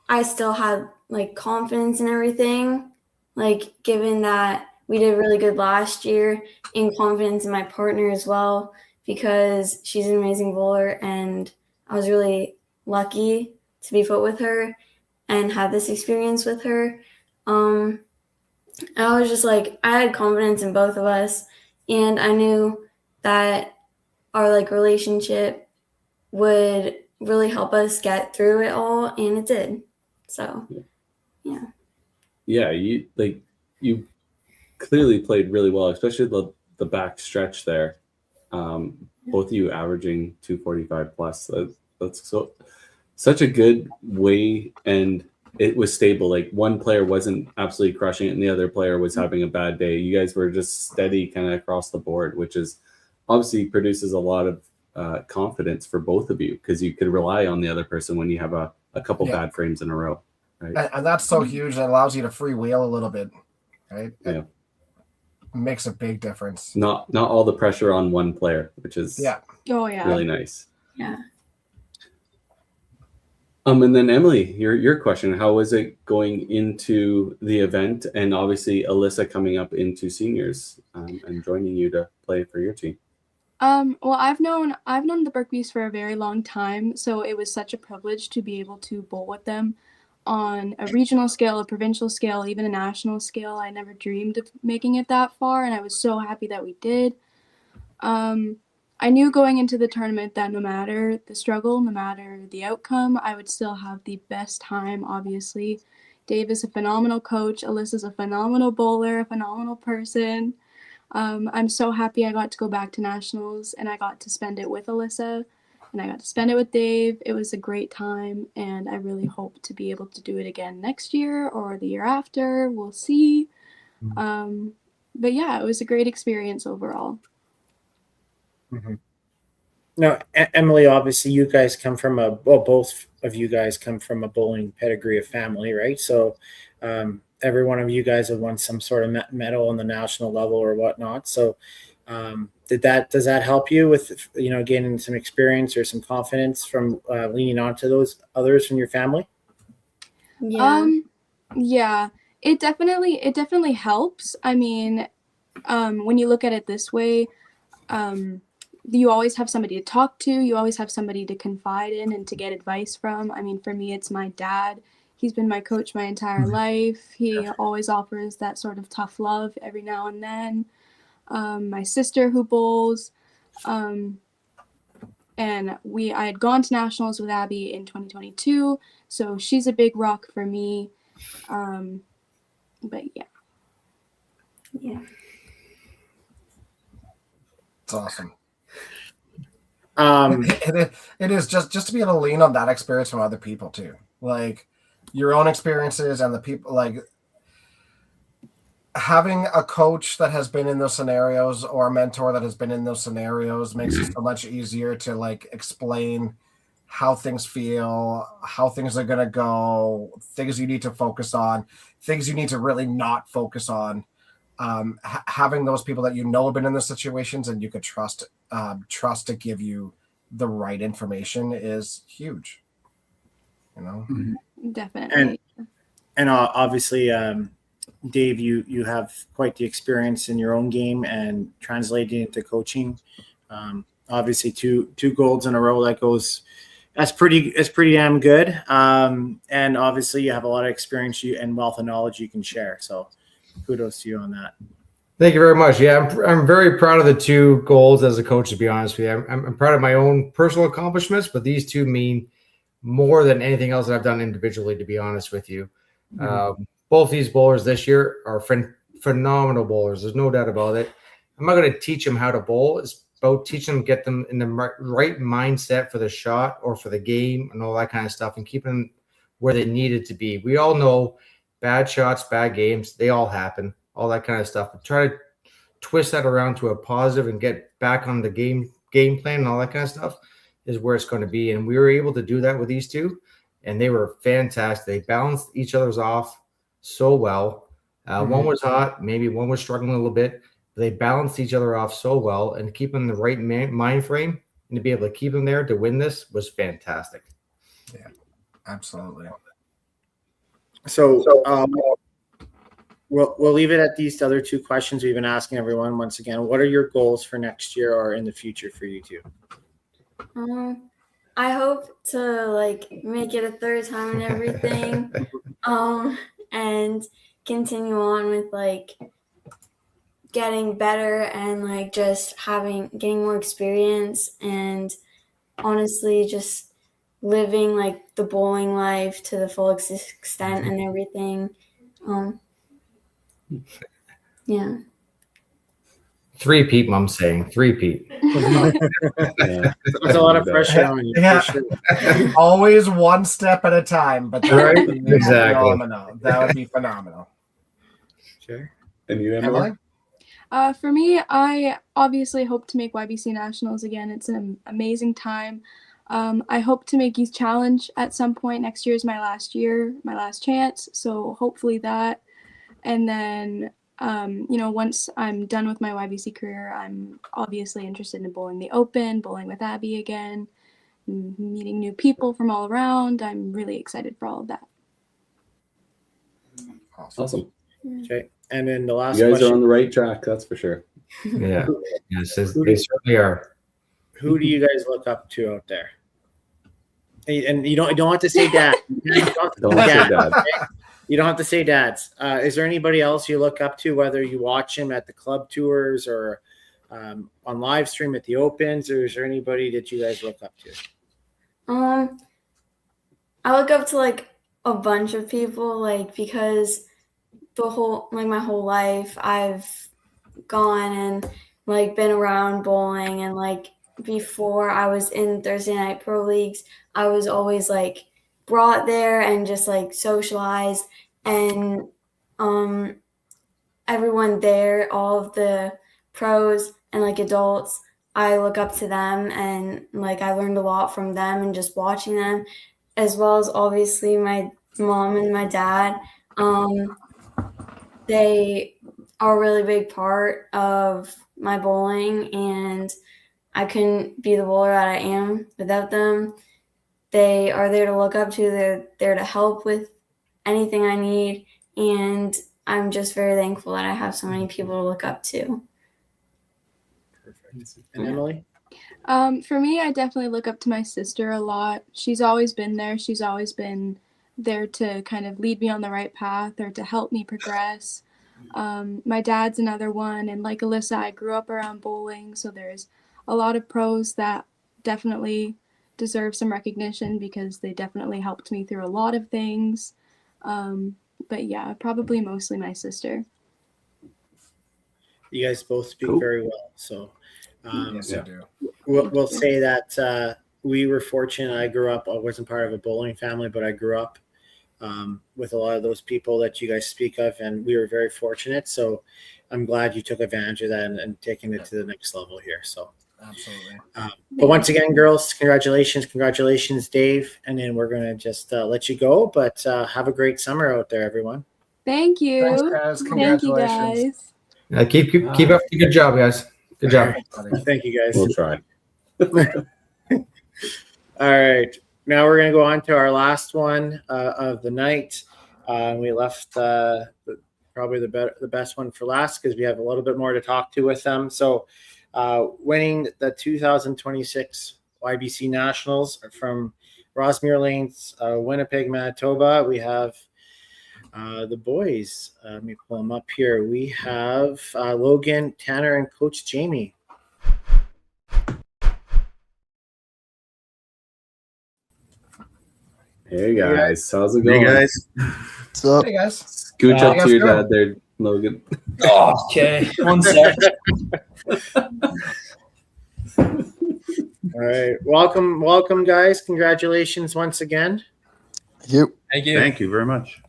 I still had like confidence and everything, like given that we did really good last year, and confidence in my partner as well, because she's an amazing bowler, and I was really lucky to be put with her and have this experience with her. I was just like, I had confidence in both of us, and I knew that our like relationship would really help us get through it all, and it did. So Yeah, you clearly played really well, especially the back stretch there. Both of you averaging 245 plus. That's such a good way, and it was stable. Like one player wasn't absolutely crushing it, and the other player was having a bad day. You guys were just steady, kind of across the board, which is obviously produces a lot of confidence for both of you because you could rely on the other person when you have a couple bad frames in a row. Right. And that's so huge. It allows you to freewheel a little bit, right? Yeah. It makes a big difference. Not all the pressure on one player, which is really nice. Yeah. And then Emily, your question: how was it going into the event, and obviously Alyssa coming up into seniors and joining you to play for your team? Well, I've known the Berkebys for a very long time, so it was such a privilege to be able to bowl with them on a regional scale, a provincial scale, even a national scale. I never dreamed of making it that far, and I was so happy that we did. I knew going into the tournament that no matter the struggle, no matter the outcome, I would still have the best time, obviously. Dave is a phenomenal coach. Alyssa's a phenomenal bowler, a phenomenal person. I'm so happy I got to go back to nationals and I got to spend it with Alyssa and I got to spend it with Dave. It was a great time, and I really hope to be able to do it again next year or the year after. We'll see. But yeah, it was a great experience overall. Mm-hmm. Now, Emily, obviously you guys come from both of you guys come from a bowling pedigree of family, right? So every one of you guys have won some sort of medal on the national level or whatnot. So does that help you with, gaining some experience or some confidence from leaning on to those others from your family? Yeah. Yeah, it definitely helps. I mean, when you look at it this way, you always have somebody to talk to. You always have somebody to confide in and to get advice from. I mean, for me, it's my dad. He's been my coach my entire life. He always offers that sort of tough love every now and then. My sister who bowls. And I had gone to nationals with Abby in 2022, so she's a big rock for me. But yeah. Yeah. It's awesome. It is just to be able to lean on that experience from other people too, like your own experiences and the people, like having a coach that has been in those scenarios or a mentor that has been in those scenarios makes it so much easier to like explain how things feel, how things are going to go, things you need to focus on, things you need to really not focus on. Having those people that have been in those situations and you could trust to give you the right information is huge. Definitely. And obviously, Dave, you have quite the experience in your own game and translating into coaching. Obviously, two golds in a row. That's pretty damn good. And obviously, you have a lot of experience and wealth of knowledge you can share. So, kudos to you on that. Thank you very much. Yeah, I'm very proud of the 2 goals as a coach, to be honest with you. I'm proud of my own personal accomplishments, but these 2 mean more than anything else that I've done individually, to be honest with you. Both these bowlers this year are phenomenal bowlers. There's no doubt about it. I'm not going to teach them how to bowl. It's about teaching them, get them in the right mindset for the shot or for the game and all that kind of stuff and keeping them where they needed to be. We all know bad shots, bad games, they all happen, all that kind of stuff. But try to twist that around to a positive and get back on the game plan and all that kind of stuff is where it's going to be. And we were able to do that with these 2, and they were fantastic. They balanced each other's off so well. One was hot, maybe one was struggling a little bit. But they balanced each other off so well, and keeping the right mind frame and to be able to keep them there to win this was fantastic. Yeah, absolutely. So we'll leave it at these other 2 questions we've been asking everyone. Once again, what are your goals for next year or in the future for you 2? I hope to make it a 3rd time and everything. And continue on with getting better and just getting more experience, and honestly just living like the bowling life to the full extent and everything. Yeah. 3-peat, Mom's saying 3-peat. Yeah. That's a lot of pressure on you. Yeah. For sure. Always one step at a time, but that Right? would be Exactly. phenomenal. That would be phenomenal. Sure. And you, Emily? For me, I obviously hope to make YBC Nationals again. It's an amazing time. I hope to make Youth Challenge at some point. Next year is my last chance. So hopefully that. And then, once I'm done with my YBC career, I'm obviously interested in bowling the Open, bowling with Abby again, meeting new people from all around. I'm really excited for all of that. Awesome. Okay. And then the last You guys question. are on the right track, that's for sure. Yeah. Yes, they certainly are. Who do you guys look up to out there? And you don't have to say dad. You don't have to say dad. Okay? You don't have to say dads. Is there anybody else you look up to, whether you watch him at the club tours or on live stream at the Opens, or is there anybody that you guys look up to? I look up to like a bunch of people, like, because my whole life I've gone and like been around bowling, and like before I was in Thursday night pro leagues, I was always like brought there and just like socialized, and everyone there, all of the pros and like adults, I look up to them, and like I learned a lot from them and just watching them, as well as obviously my mom and my dad. They are a really big part of my bowling, and I couldn't be the bowler that I am without them. They are there to look up to. They're there to help with anything I need, and I'm just very thankful that I have so many people to look up to. Perfect. And Emily? For me, I definitely look up to my sister a lot. She's always been there. She's always been there to kind of lead me on the right path or to help me progress. My dad's another one, and like Alyssa, I grew up around bowling, so there's a lot of pros that definitely deserve some recognition because they definitely helped me through a lot of things. But yeah, probably mostly my sister. You guys both speak very well. So Yes, I do. We'll say that we were fortunate. I grew up, I wasn't part of a bowling family, but I grew up with a lot of those people that you guys speak of, and we were very fortunate. So I'm glad you took advantage of that and taking it to the next level here. So absolutely. But once again, girls, congratulations, Dave. And then we're going to just let you go, but have a great summer out there, everyone. Thank you. Thanks, guys. Thank you, Congratulations. guys. Keep up the good job, guys. Good job. Thank you, guys. We'll try. All right. Now we're going to go on to our last one of the night. We left probably the best one for last because we have a little bit more to talk to with them. So winning the 2026 YBC Nationals from Rossmere Lanes, Winnipeg, Manitoba, we have the boys. Let me pull them up here. We have Logan, Tanner, and Coach Jamie. Hey guys, how's it going? Hey guys. What's up? Hey guys. Scooch up How's to it your going? dad there, Logan. Oh, okay. One sec. All right. Welcome, guys. Congratulations once again. Thank you. Thank you. Thank you very much.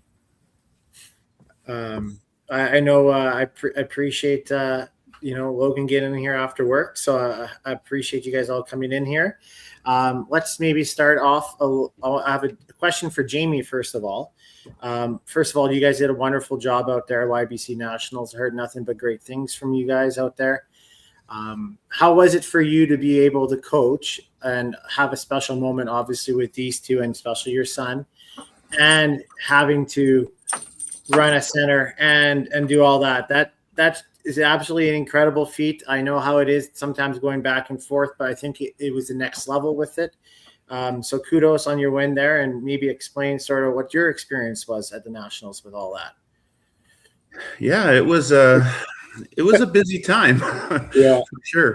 I know I appreciate Logan getting in here after work, so I appreciate you guys all coming in here. Let's maybe start off. I have a question for Jamie first of all. You guys did a wonderful job out there at YBC Nationals. I heard nothing but great things from you guys out there. How was it for you to be able to coach and have a special moment, obviously, with these two, and especially your son, and having to run a center and do all that? That is absolutely an incredible feat. I know how it is sometimes going back and forth, but I think it was the next level with it. So kudos on your win there, and maybe explain sort of what your experience was at the Nationals with all that. Yeah, it was a busy time. Yeah,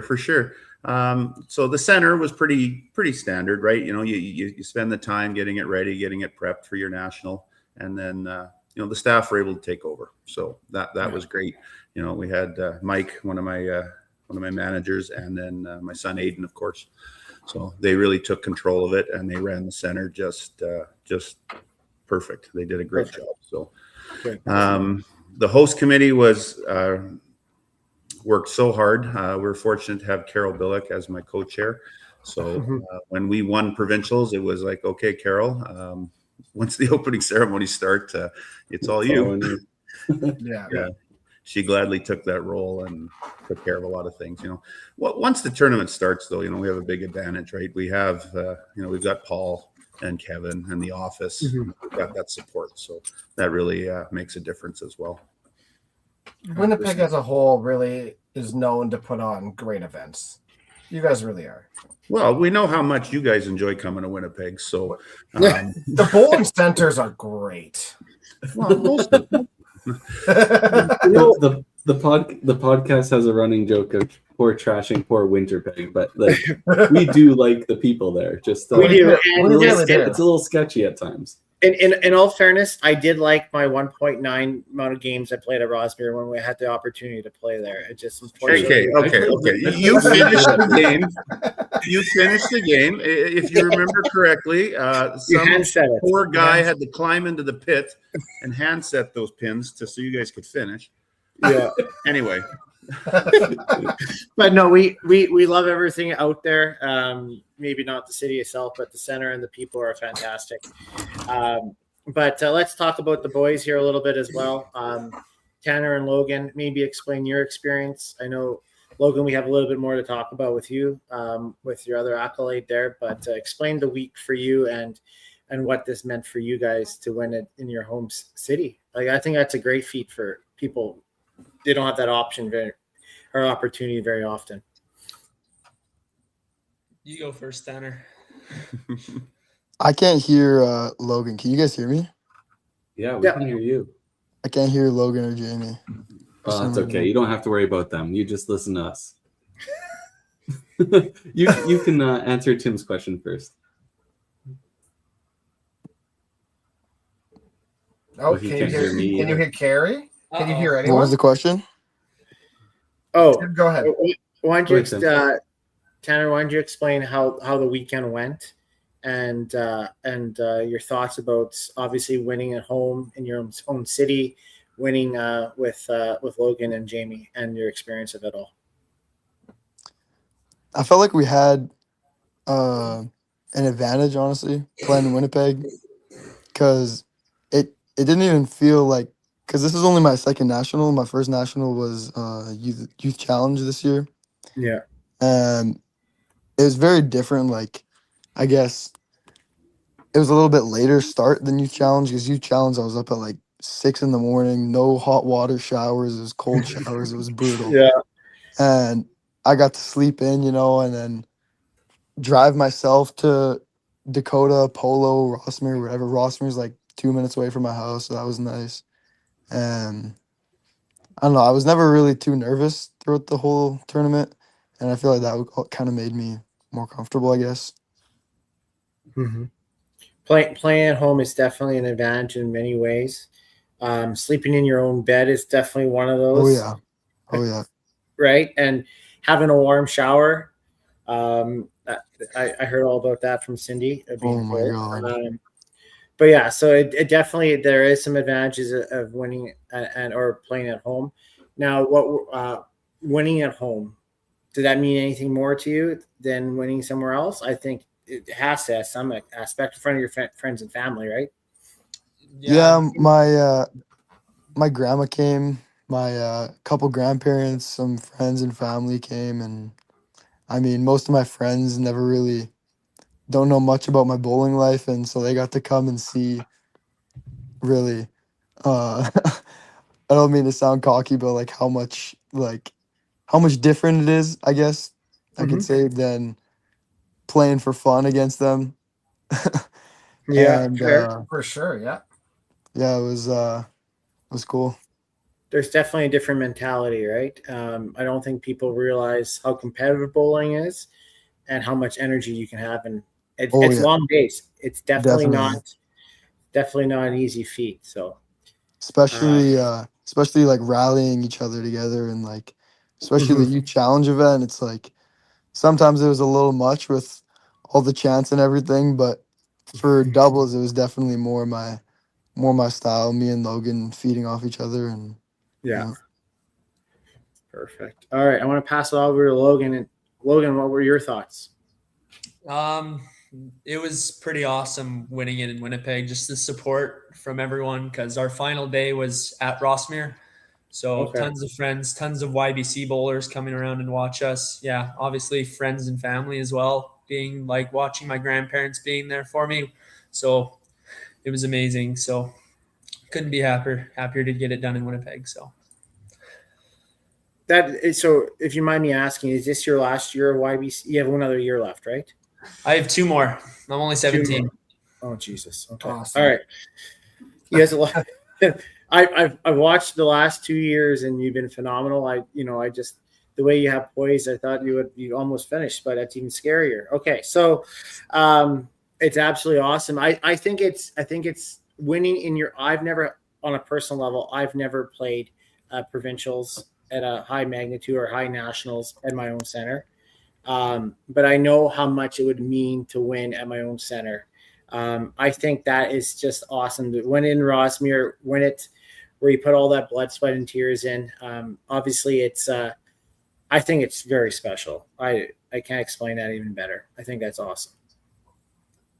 for sure. So the center was pretty standard, right? You spend the time getting it ready, getting it prepped for your national, and then the staff were able to take over. So that was great. We had Mike, one of my managers, and then my son Aiden, of course. So they really took control of it, and they ran the center just perfect. They did a great job. So the host committee was worked so hard. We're fortunate to have Carol Billick as my co-chair. So when we won provincials, it was like, okay, Carol, once the opening ceremony starts, it's all you. Yeah. She gladly took that role and took care of a lot of things. Once the tournament starts, though, we have a big advantage, right? We have, we've got Paul and Kevin and the office. We've got that support, so that really makes a difference as well. Winnipeg as a whole really is known to put on great events. You guys really are. Well, we know how much you guys enjoy coming to Winnipeg, so the bowling centers are great. Well, most of them. the podcast has a running joke of poor trashing poor Winterpeg, but we do like the people there. Just we do. It's a little sketchy at times. In all fairness, I did like my 1.9 amount of games I played at Rosmere when we had the opportunity to play there. It just unfortunately. Okay. You finished the game. You finished the game. If you remember correctly, some poor guy had to climb into the pit and hand set those pins so you guys could finish. Yeah. Anyway. But no, we love everything out there. Maybe not the city itself, but the center and the people are fantastic. But let's talk about the boys here a little bit as well. Tanner and Logan, maybe explain your experience. I know, Logan, we have a little bit more to talk about with you, with your other accolade there, but explain the week for you and what this meant for you guys to win it in your home city. I think that's a great feat for people. They don't have that opportunity very often. You go first, Tanner. I can't hear Logan. Can you guys hear me? Yeah, we can hear you. I can't hear Logan or Jamie. Oh, that's okay. You don't have to worry about them. You just listen to us. you can answer Tim's question first. Oh, can you hear Carrie? Can you hear anyone? What was the question? Oh, Tim, go ahead. Why don't you, Tanner? Why don't you explain how the weekend went, and your thoughts about obviously winning at home in your own city, winning with Logan and Jamie, and your experience of it all. I felt like we had an advantage, honestly, playing in Winnipeg, because it didn't even feel like, because this is only my second national. My first national was youth challenge this year. Yeah. And it was very different. Like, I guess it was a little bit later start than youth challenge, because youth challenge I was up at like 6 a.m, no hot water showers. It was cold showers. It was brutal. Yeah. And I got to sleep in, and then drive myself to Dakota, Polo, Rossmere, wherever. Rossmere's like 2 minutes away from my house, so that was nice. And I don't know, I was never really too nervous throughout the whole tournament, and I feel like that kind of made me more comfortable, I guess. Mm-hmm. Playing at home is definitely an advantage in many ways. Sleeping in your own bed is definitely one of those. Oh yeah. Right, and having a warm shower. I heard all about that from Cindy. Oh my God. But yeah, so it definitely, there is some advantages of winning or playing at home. Now, winning at home, did that mean anything more to you than winning somewhere else? I think it has to have some aspect in front of your friends and family, right? Yeah, my grandma came, my couple grandparents, some friends and family came, and I mean, most of my friends never really don't know much about my bowling life, and so they got to come and see really I don't mean to sound cocky, but like how much different it is, I guess I could say, than playing for fun against them. Yeah, and for sure. Yeah, it was cool. there's definitely a different mentality, right? I don't think people realize how competitive bowling is and how much energy you can have, and it's Yeah. long days. It's definitely Definitely. not an easy feat. So Especially like rallying each other together, and like especially the youth challenge event. It's like sometimes it was a little much with all the chants and everything, but for doubles it was definitely more my style. Me and Logan feeding off each other, and yeah. Perfect. All right, I want to pass it over to Logan. And Logan, what were your thoughts? It was pretty awesome winning it in Winnipeg. Just the support from everyone, because our final day was at Rossmere. So tons of friends, tons of YBC bowlers coming around and watch us. Yeah, obviously friends and family as well, being like watching my grandparents being there for me. So it was amazing. So couldn't be happier to get it done in Winnipeg. So So if you mind me asking, is this your last year of YBC? You have one other year left, right? I have 2 more. I'm only 17. Oh, Jesus. Okay. Awesome. All right. You guys, I've watched the last 2 years and you've been phenomenal. I just, the way you have poised, I thought you almost finished, but that's even scarier. Okay. So, it's absolutely awesome. I think it's winning I've never, on a personal level, I've never played provincials at a high magnitude or high nationals at my own center. But I know how much it would mean to win at my own center. I think that is just awesome. To win in Rossmere, where you put all that blood, sweat, and tears in. Obviously, I think it's very special. I can't explain that even better. I think that's awesome.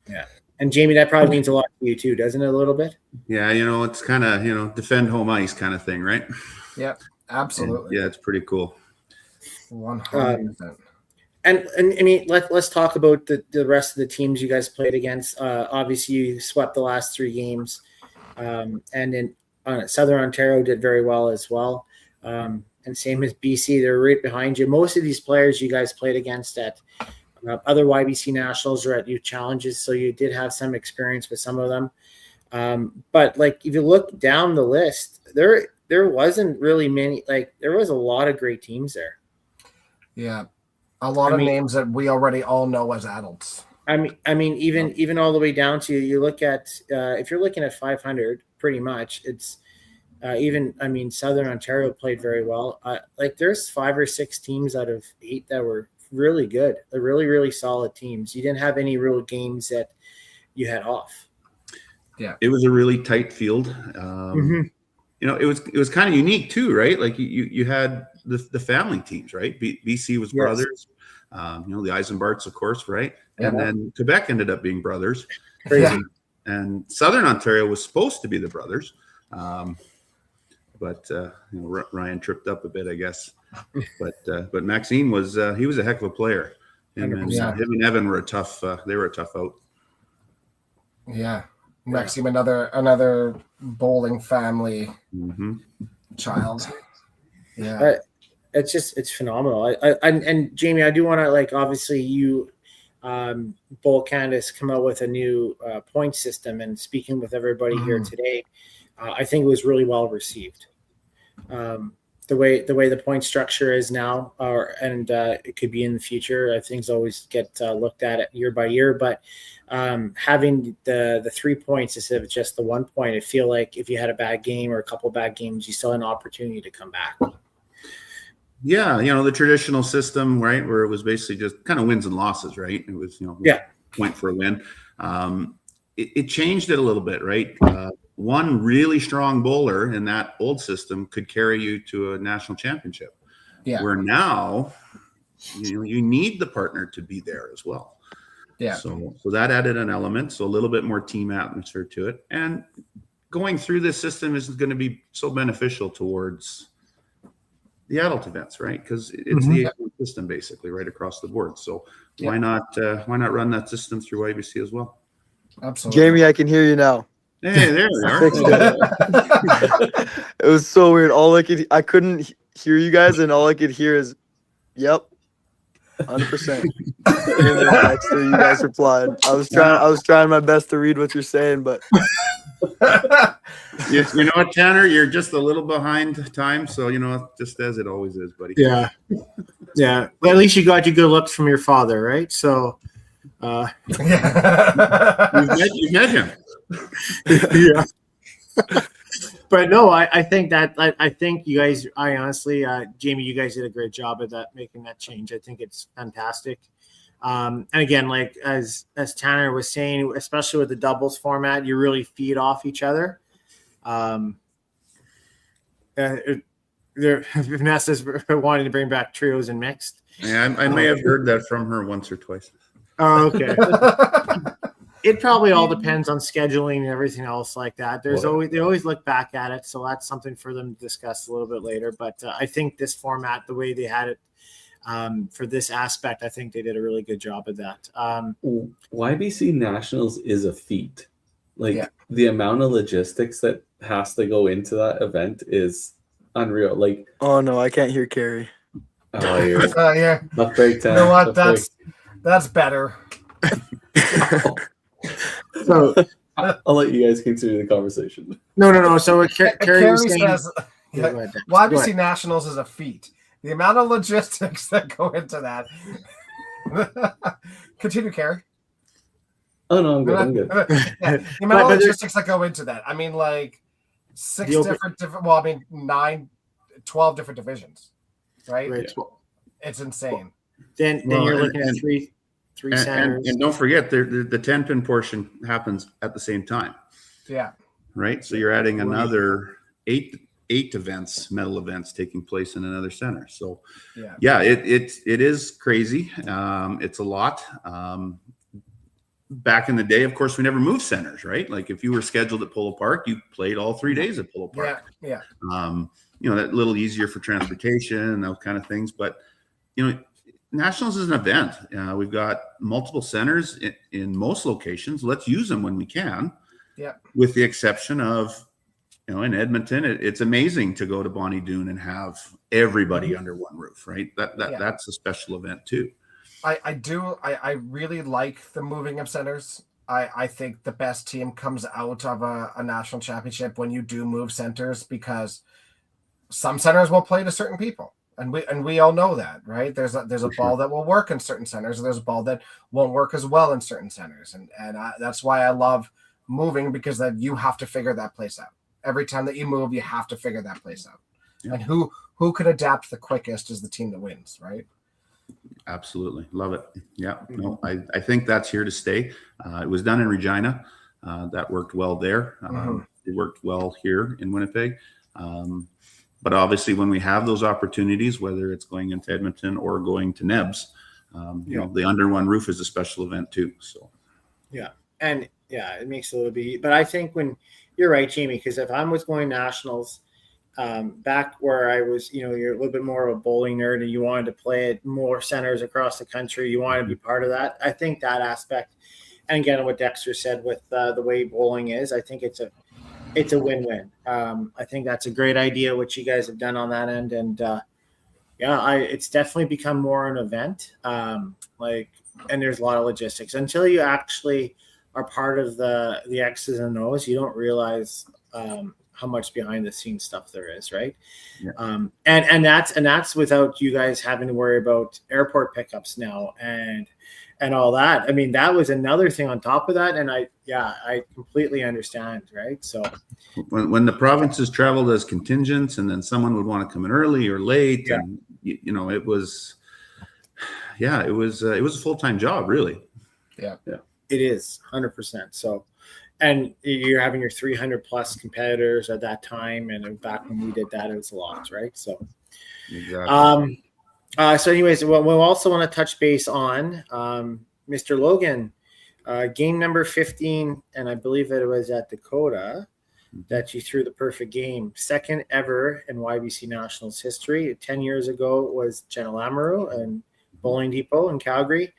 Yeah. And Jamie, that probably means a lot to you too, doesn't it, a little bit? Yeah, it's kind of, defend home ice kind of thing, right? Yep, absolutely. And, yeah, it's pretty cool. 100%. And I mean, let's talk about the rest of the teams you guys played against. Obviously, you swept the last 3 games, and in Southern Ontario did very well as well. And same as BC, they're right behind you. Most of these players you guys played against at other YBC Nationals or at youth challenges, so you did have some experience with some of them. But like if you look down the list, there wasn't really many. Like there was a lot of great teams there. Yeah. A lot of names that we already all know as adults. I mean, even all the way down to you look at if you're looking at 500, pretty much it's Southern Ontario played very well. Like there's 5 or 6 teams out of 8 that were really good. They're really, really solid teams. You didn't have any real games that you had off. Yeah, it was a really tight field. It was kind of unique too, right? Like you had the family teams, right? BC was brothers. The Eisenbarts, of course, right? Yeah. And then Quebec ended up being brothers. Crazy. And Southern Ontario was supposed to be the brothers. But Ryan tripped up a bit, I guess. But Maxine was he was a heck of a player. Him and Evan were a tough out. Yeah. Maxime, another bowling family child. Yeah. It's phenomenal. And Jamie, I do want to obviously you Bowl Canada's come out with a new point system, and speaking with everybody here today, I think it was really well received. The way the point structure is now, and it could be in the future. Things always get looked at year by year, but having the 3 points instead of just the 1 point, I feel like if you had a bad game or a couple bad games, you still had an opportunity to come back. Yeah, the traditional system, right, where it was basically just kind of wins and losses, right? It was, point for a win. It changed it a little bit, right? One really strong bowler in that old system could carry you to a national championship. Yeah. Where now, you need the partner to be there as well. Yeah. So that added an element, so a little bit more team atmosphere to it. And going through this system is going to be so beneficial towards the adult events, right? Because it's the system basically right across the board. So why not run that system through YBC as well? Absolutely. Jamie, I can hear you now. Hey, there we are. It was so weird. I couldn't hear you guys, and all I could hear is, "Yep." 100%. Dexter, you guys replied. I was trying my best to read what you're saying, but you know what, Tanner? You're just a little behind time, so just as it always is, buddy. Yeah. Yeah. Well, at least you got your good looks from your father, right? So you've met him. Yeah. But no, I think you guys, I honestly, Jamie, you guys did a great job at that, making that change. I think it's fantastic. And again, like as Tanner was saying, especially with the doubles format, you really feed off each other. Vanessa's wanting to bring back trios and mixed. Yeah, I may have heard that from her once or twice. Oh, okay. It probably all depends on scheduling and everything else like that. They always look back at it, so that's something for them to discuss a little bit later. But I think this format, the way they had it for this aspect, I think they did a really good job of that. YBC Nationals is a feat. The amount of logistics that has to go into that event is unreal. Like, oh no, I can't hear Carrie. Oh, you're yeah. Not break time. You know what? That's better. So I'll let you guys continue the conversation. No. So Carrie was saying, says, YBC Nationals is a feat. The amount of logistics that go into that. Continue, Carrie. Oh no, I'm good. I'm good. The amount of logistics that go into that. I mean, like 6 different. Well, I mean 12 different divisions, right? Yeah. It's insane. Then you're looking at three centers. And don't forget, the 10-pin portion happens at the same time. Yeah. Right. So you're adding another eight events, medal events taking place in another center. So yeah, it is crazy. It's a lot. Back in the day, of course, we never moved centers, right? Like if you were scheduled at Polo Park, you played all 3 days at Polo Park. Yeah. That little easier for transportation and those kind of things. But Nationals is an event. We've got multiple centers in most locations. Let's use them when we can. Yeah. With the exception of, in Edmonton, it's amazing to go to Bonnie Doon and have everybody under one roof, right? That's a special event too. I really like the moving of centers. I think the best team comes out of a national championship when you do move centers, because some centers will play to certain people. And we all know that, right? There's a ball that will work in certain centers, and there's a ball that won't work as well in certain centers, and that's why I love moving, because that you have to figure that place out. Every time that you move, you have to figure that place out. Yeah. And who can adapt the quickest is the team that wins, right? Absolutely, love it. Yeah, no, I think that's here to stay. It was done in Regina, that worked well there. It worked well here in Winnipeg. But obviously, when we have those opportunities, whether it's going into Edmonton or going to Nebs, the under one roof is a special event too. So, it makes it a little bit. But I think when you're right, Jamie, because if I was going nationals, back where I was, you're a little bit more of a bowling nerd, and you wanted to play at more centers across the country. You wanted to be part of that. I think that aspect, and again, what Dexter said with the way bowling is, I think it's a win-win. I think that's a great idea, what you guys have done on that end. And it's definitely become more an event. And there's a lot of logistics until you actually are part of the X's and O's. You don't realize how much behind the scenes stuff there is, right? Yeah. And that's without you guys having to worry about airport pickups now and all that. I mean, that was another thing on top of that. And I completely understand, right? So when the provinces traveled as contingents, and then someone would want to come in early or late, and it was a full-time job, really. Yeah. It is 100%. So, and you're having your 300 plus competitors at that time, and back when we did that, it was a lot, right? So, exactly. So anyways, we'll also want to touch base on Mr. Logan, game number 15, and I believe it was at Dakota that you threw the perfect game. Second ever in YBC Nationals history. 10 years ago was Jenna Lamoureux and Bowling Depot in Calgary,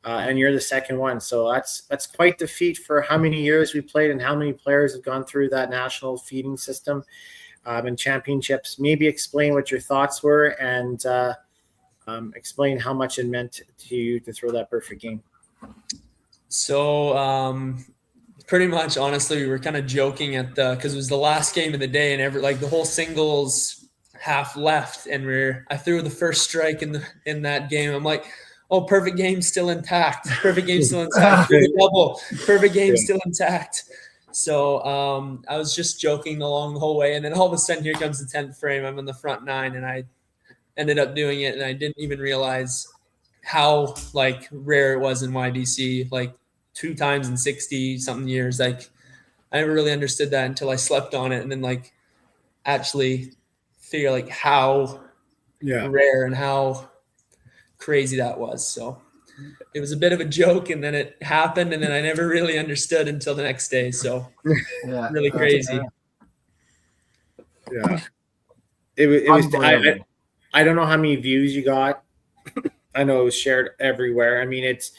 and you're the second one. So that's quite the feat for how many years we played and how many players have gone through that national feeding system and championships. Maybe explain what your thoughts were, and Explain how much it meant to you to throw that perfect game. So pretty much, honestly, we were kind of joking at because it was the last game of the day, and the whole singles half left, and I threw the first strike in that game. I'm like, oh, perfect game still intact. Perfect game still intact. The double. Perfect game still intact. So I was just joking along the whole way, and then all of a sudden, here comes the 10th frame. I'm in the front 9, and I ended up doing it, and I didn't even realize how rare it was in YBC. 2 times in 60 something years. I never really understood that until I slept on it, and then actually figure how rare and how crazy that was. So it was a bit of a joke, and then it happened, and then I never really understood until the next day. So really crazy. Yeah. It was I don't know how many views you got. I know it was shared everywhere. I mean, it's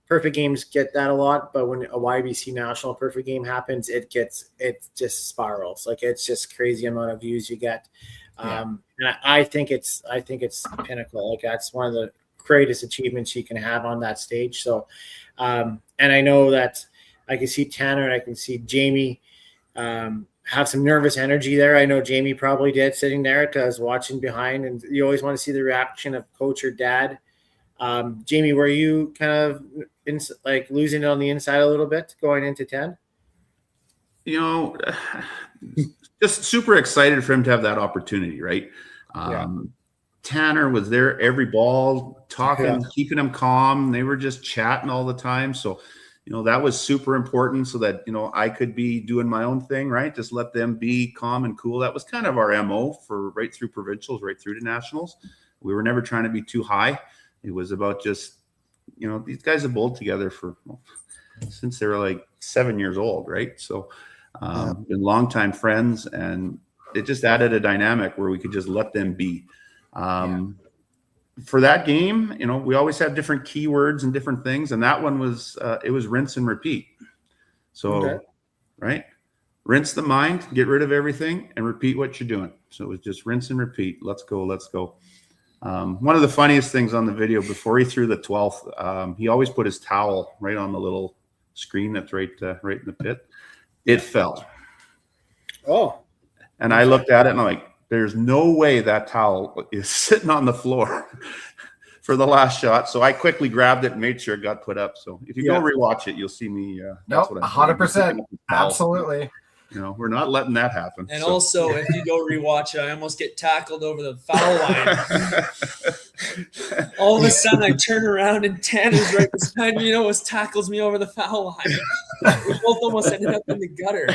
perfect games get that a lot, but when a YBC National perfect game happens, it just spirals. It's just crazy amount of views you get. And I think it's pinnacle. That's one of the greatest achievements you can have on that stage. So, and I know that I can see Tanner and I can see Jamie have some nervous energy there. I know Jamie probably did sitting there because watching behind, and you always want to see the reaction of coach or dad. Jamie, were you kind of losing it on the inside a little bit going into 10? Just super excited for him to have that opportunity, right? Tanner was there every ball, talking, keeping him calm. They were just chatting all the time. So, that was super important so that, I could be doing my own thing, right? Just let them be calm and cool. That was kind of our MO for right through provincials, right through to nationals. We were never trying to be too high. It was about just, these guys have bowled together since they were 7 years old, right? So been longtime friends, and it just added a dynamic where we could just let them be. For that game, we always have different keywords and different things, and that one was it was rinse and repeat. So, right, rinse the mind, get rid of everything, and repeat what you're doing. So it was just rinse and repeat. Let's go, let's go. One of the funniest things on the video before he threw the 12th, he always put his towel right on the little screen that's right in the pit. It fell. Oh, and I looked at it and I'm like, there's no way that towel is sitting on the floor for the last shot. So I quickly grabbed it and made sure it got put up. So if you go rewatch it, you'll see me. Nope, 100%. Absolutely. We're not letting that happen. And also, if you go rewatch it, I almost get tackled over the foul line. All of a sudden, I turn around and Tanner's right beside me. Tackles me over the foul line. We both almost ended up in the gutter.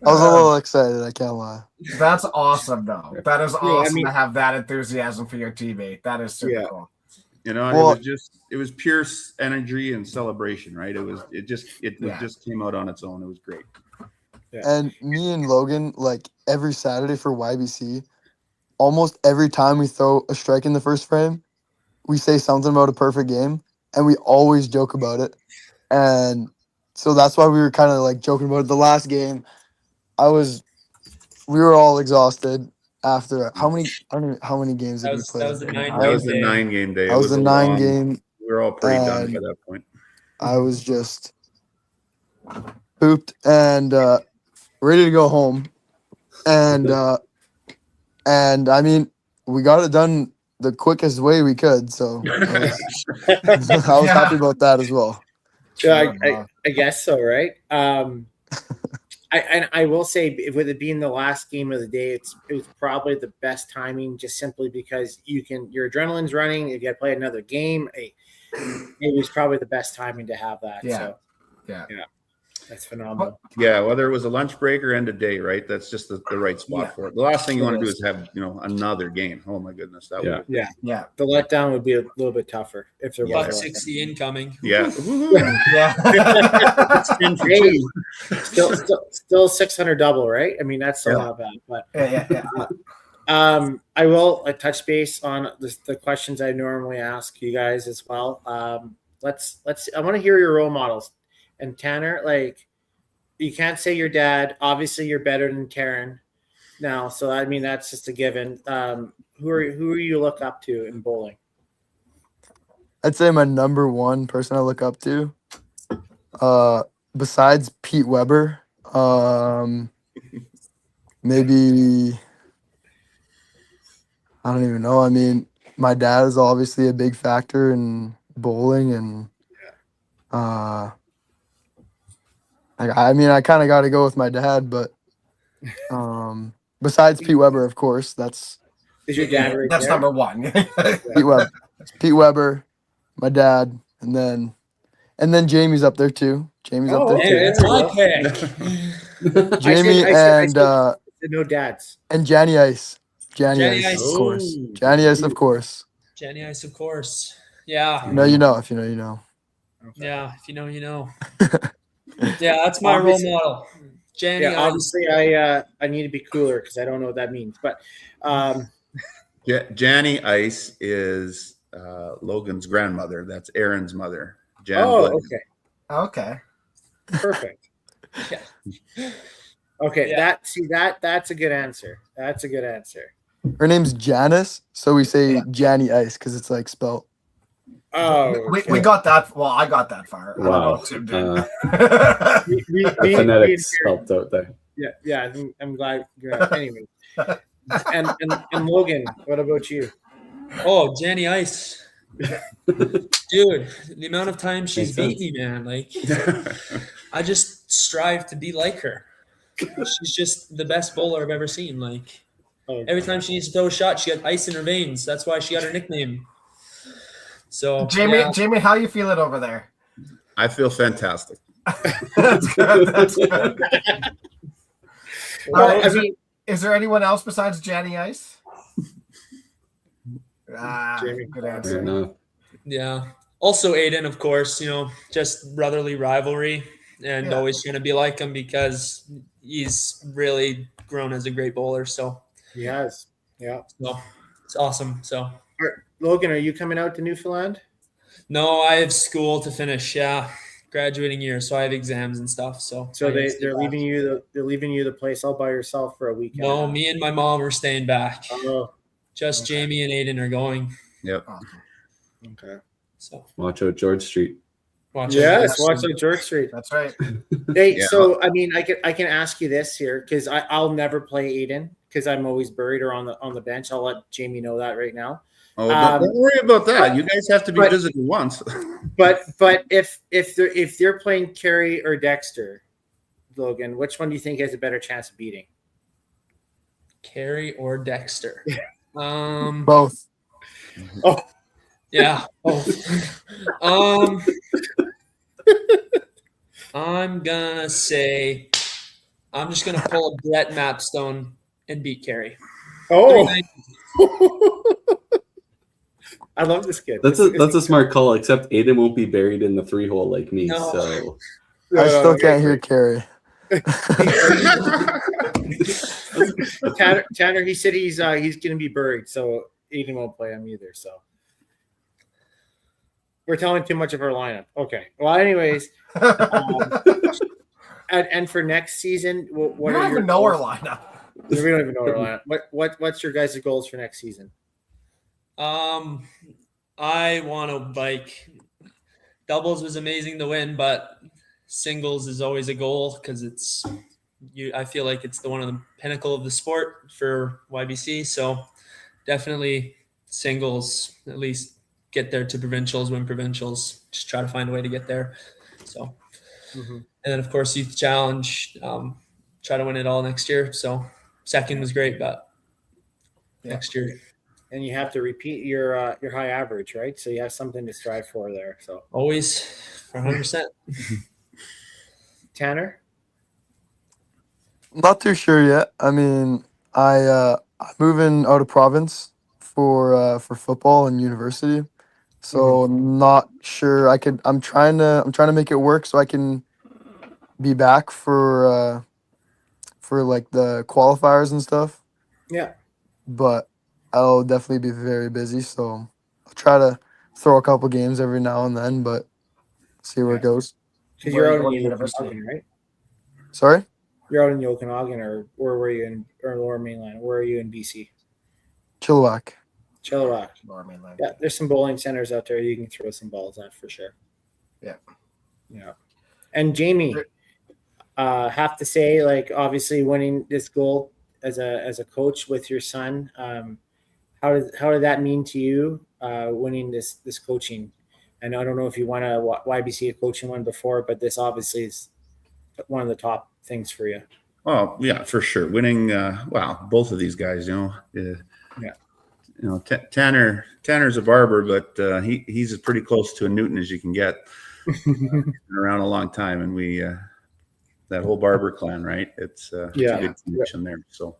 I was a little excited. I can't lie. That's awesome, though. That is awesome to have that enthusiasm for your teammate. That is super cool. It was pure energy and celebration, right? It just came out on its own. It was great. And me and Logan, every Saturday for YBC, almost every time we throw a strike in the first frame, we say something about a perfect game, and we always joke about it. And so that's why we were kind of joking about it. The last game, we were all exhausted after how many games did we play? That was the 9 That was the 9 game day. That was the 9 game. We were all pretty done by that point. I was just pooped and ready to go home. And I mean, we got it done the quickest way we could. So I was happy about that as well. Yeah, I guess so, right? I will say, with it being the last game of the day, it was probably the best timing, just simply because your adrenaline's running. If you had to play another game, it was probably the best timing to have that. Yeah. So, that's phenomenal. Yeah, whether it was a lunch break or end of day, right? That's just the right spot for it. The last thing you want to do is have another game. Oh my goodness, that would yeah. The letdown would be a little bit tougher if there was $160 incoming. Yeah, still 600 double, right? I mean, that's still not bad. But I will touch base on the questions I normally ask you guys as well. Let's. I want to hear your role models. And Tanner, you can't say your dad. Obviously, you're better than Karen. now, so I mean that's just a given. Who are you look up to in bowling? I'd say my number one person I look up to, besides Pete Weber, maybe I don't even know. I mean, my dad is obviously a big factor in bowling, and I mean, I kind of got to go with my dad, but besides Pete Weber, of course, that's Is your dad right That's there? number one. Pete Weber. Pete Weber, my dad, and then Jamie's up there too. Jamie's up Oh, there okay. too. It's There my you go. pick. Jamie I and said no dads. Janny Ice. Janny Jenny Ice, of Ice. course. Oh, Janny Ice, of course. Jenny Ice, of course. Yeah. If you know, you know. If you know, you know. Yeah. If you know, you know. Yeah, that's my Obviously- role model. Jenny Yeah, Ice. obviously I need to be cooler because I don't know what that means. But Yeah, Janny Ice is Logan's grandmother. That's Aaron's mother. Jan oh, Glenn. okay, Okay. perfect. Yeah. Okay, Yeah. that's a good answer. That's a good answer. Her name's Janice, so we say Janny Ice because it's like spelt. Oh, We okay. got that. Well, I got that far. I don't know Wow. if Tim did. The phonetics helped out there. Yeah. I'm glad. Anyway, and Logan, what about you? Oh, Jenny Ice. Dude, the amount of times she's Makes beat me, man. Like, I just strive to be like her. She's just the best bowler I've ever seen. Like, every time she needs to throw a shot, she got ice in her veins. That's why she got her nickname. So, Jamie, yeah. Jamie, how you feeling over there? I feel fantastic. That's good. That's good. Well, Is there anyone else besides Janny Ice? Jamie. Good Fair answer. enough. Yeah. Also, Aiden, of course, just brotherly rivalry and always trying to be like him because he's really grown as a great bowler. So, He has. Yeah. no, it's awesome. So, Logan, are you coming out to Newfoundland? no, I have school to finish. Yeah. Graduating year. So, I have exams and stuff. So, So I gotta stay they're back. leaving you the place all by yourself for a weekend. No, me and my mom are staying back. Oh, Just Jamie and Aiden are going. Yep. okay. So, Watch out, George Street. watch out. Yes, watch out George Street. That's right. Hey, Yeah. so I mean, I can ask you this here because I'll never play Aiden because I'm always buried or on the bench. I'll let Jamie know that right now. Oh, don't worry about that. You guys have to be but- visited once. But if they're playing Kerry or Dexter, Logan, which one do you think has a better chance of beating? Carey or Dexter? Both. Oh, Yeah. I'm gonna say I'm just gonna pull a Brett Mapstone and beat Carey. oh. I love this kid. That's a smart call, except Aiden won't be buried in the 3-hole like me. No. So I still can't hear Carrie. Tanner, he said he's gonna be buried, so Aiden won't play him either. So we're telling too much of our lineup. Okay. Well, anyways, and for next season, what We are don't your even know our goals? lineup. We don't even know our lineup. What's your guys' goals for next season? I want to bike. Doubles was amazing to win, but singles is always a goal because it's you. I feel like it's one of the pinnacle of the sport for YBC. So definitely singles. At least get there to provincials, win provincials. Just try to find a way to get there. So, and then of course youth challenge. Try to win it all next year. So second was great, but next year. And you have to repeat your high average, right? So you have something to strive for there. So Always 100%. Tanner? I'm not too sure yet. I mean, I'm moving out of province for football and university, so I'm not sure. I'm trying to make it work so I can be back for like the qualifiers and stuff. Yeah. But I'll definitely be very busy, so I'll try to throw a couple games every now and then, but see where it goes. Because you're Where out you in going to university, university? right? Sorry? You're out in the Okanagan, or where were you in, or Lower Mainland? Where are you in BC? Chilliwack. Chilliwack. Lower Mainland. Yeah, there's some bowling centers out there you can throw some balls at for sure. Yeah. Yeah. And Jamie, have to say, like, obviously winning this gold as a coach with your son, how did that mean to you, winning this coaching? And I don't know if you won a YBC coaching one before, but this obviously is one of the top things for you. Oh yeah, for sure. Winning, both of these guys, Tanner's a barber, but he's as pretty close to a Newton as you can get. Been around a long time, and we that whole barber clan, right? It's a good connection there. So,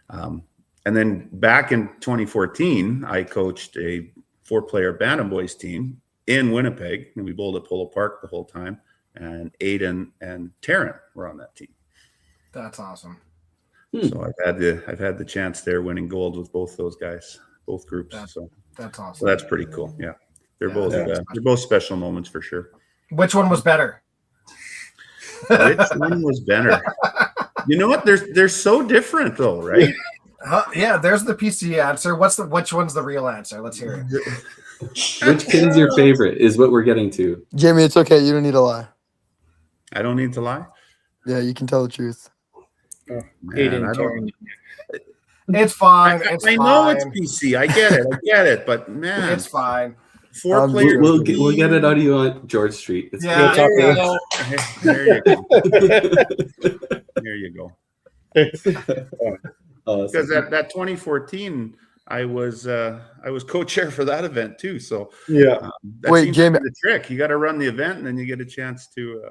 and then back in 2014, I coached a 4-player Bantam boys team in Winnipeg, and we bowled at Polo Park the whole time. And Aiden and Taryn were on that team. That's awesome. So I've had the chance there, winning gold with both those guys, both groups. That's awesome. So that's pretty cool. Yeah, they're both special moments for sure. Which one was better? Which one was better? You know what? They're so different though, right? Yeah, there's the PC answer. Which one's the real answer? Let's hear it. Which kid is your favorite is what we're getting to. Jamie, it's okay. You don't need to lie. I don't need to lie? Yeah, you can tell the truth. Oh, Man, it's fine. I know it's PC. I get it. But man, it's fine. 4 players. We'll get it out of you on George Street. It's yeah, there you go. There you go. Because that 2014, I was co-chair for that event too. So wait, Jamie, the trick, you got to run the event, and then you get a chance to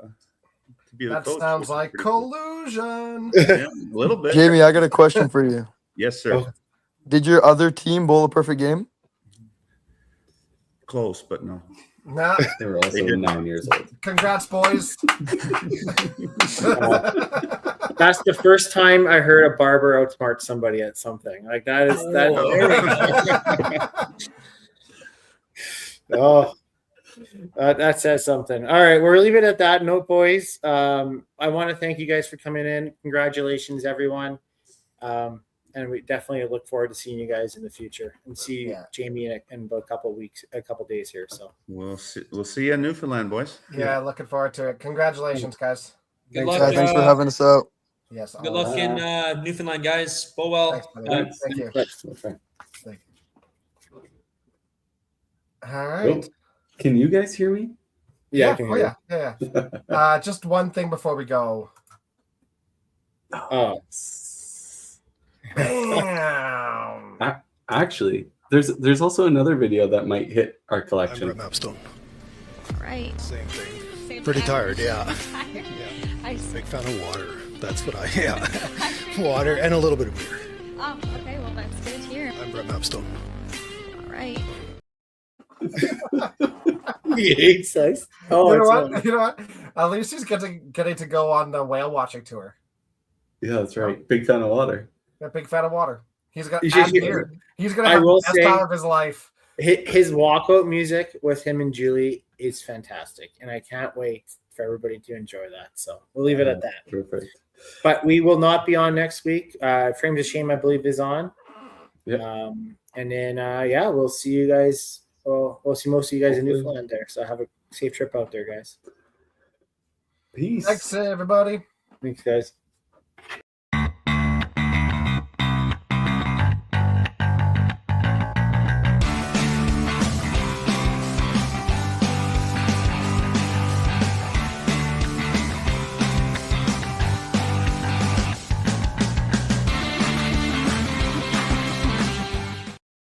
be the coach. That sounds like collusion. Yeah, a little bit. Jamie, I got a question for you. Yes, sir. Did your other team bowl a perfect game? Close, but no. Nah. They were also 9 years old. Congrats, boys. That's the first time I heard a barber outsmart somebody at something. Like that is that says something. All right, we'll leave it at that note, boys. I want to thank you guys for coming in. Congratulations, everyone. And we definitely look forward to seeing you guys in the future and see Jamie in about a couple days here. So we'll see you in Newfoundland, boys. Yeah, looking forward to it. Congratulations, guys. Good luck. Thanks for having us out. Yes. Good luck in Newfoundland, guys. Bow well. Thanks, thank you. Thank you. All right. Oh, can you guys hear me? Yeah. I can hear you. Yeah. Just one thing before we go. Oh. Bam. Actually, there's also another video that might hit our collection. I'm Mapstone. Right. Same thing. Same Pretty thing. tired, yeah. Tired. Yeah. Big fan of water. That's what water and a little bit of beer. Oh, okay. Well, that's good to hear. I'm Brett Mapstone. All right. He hates us. Oh, you know what? At least he's getting to go on the whale watching tour. Yeah, that's right. Big fan of water. Yeah, big fan of water. He's got. He's I gonna have will the best say- time of his life. His walkout music with him and Julie is fantastic, and I can't wait for everybody to enjoy that. So we'll leave it at that. Perfect. But we will not be on next week. Frames of Shame, I believe, is on. Yeah. And then we'll see you guys. We'll see most of you guys in Newfoundland there. So have a safe trip out there, guys. Peace. Thanks, everybody. Thanks, guys.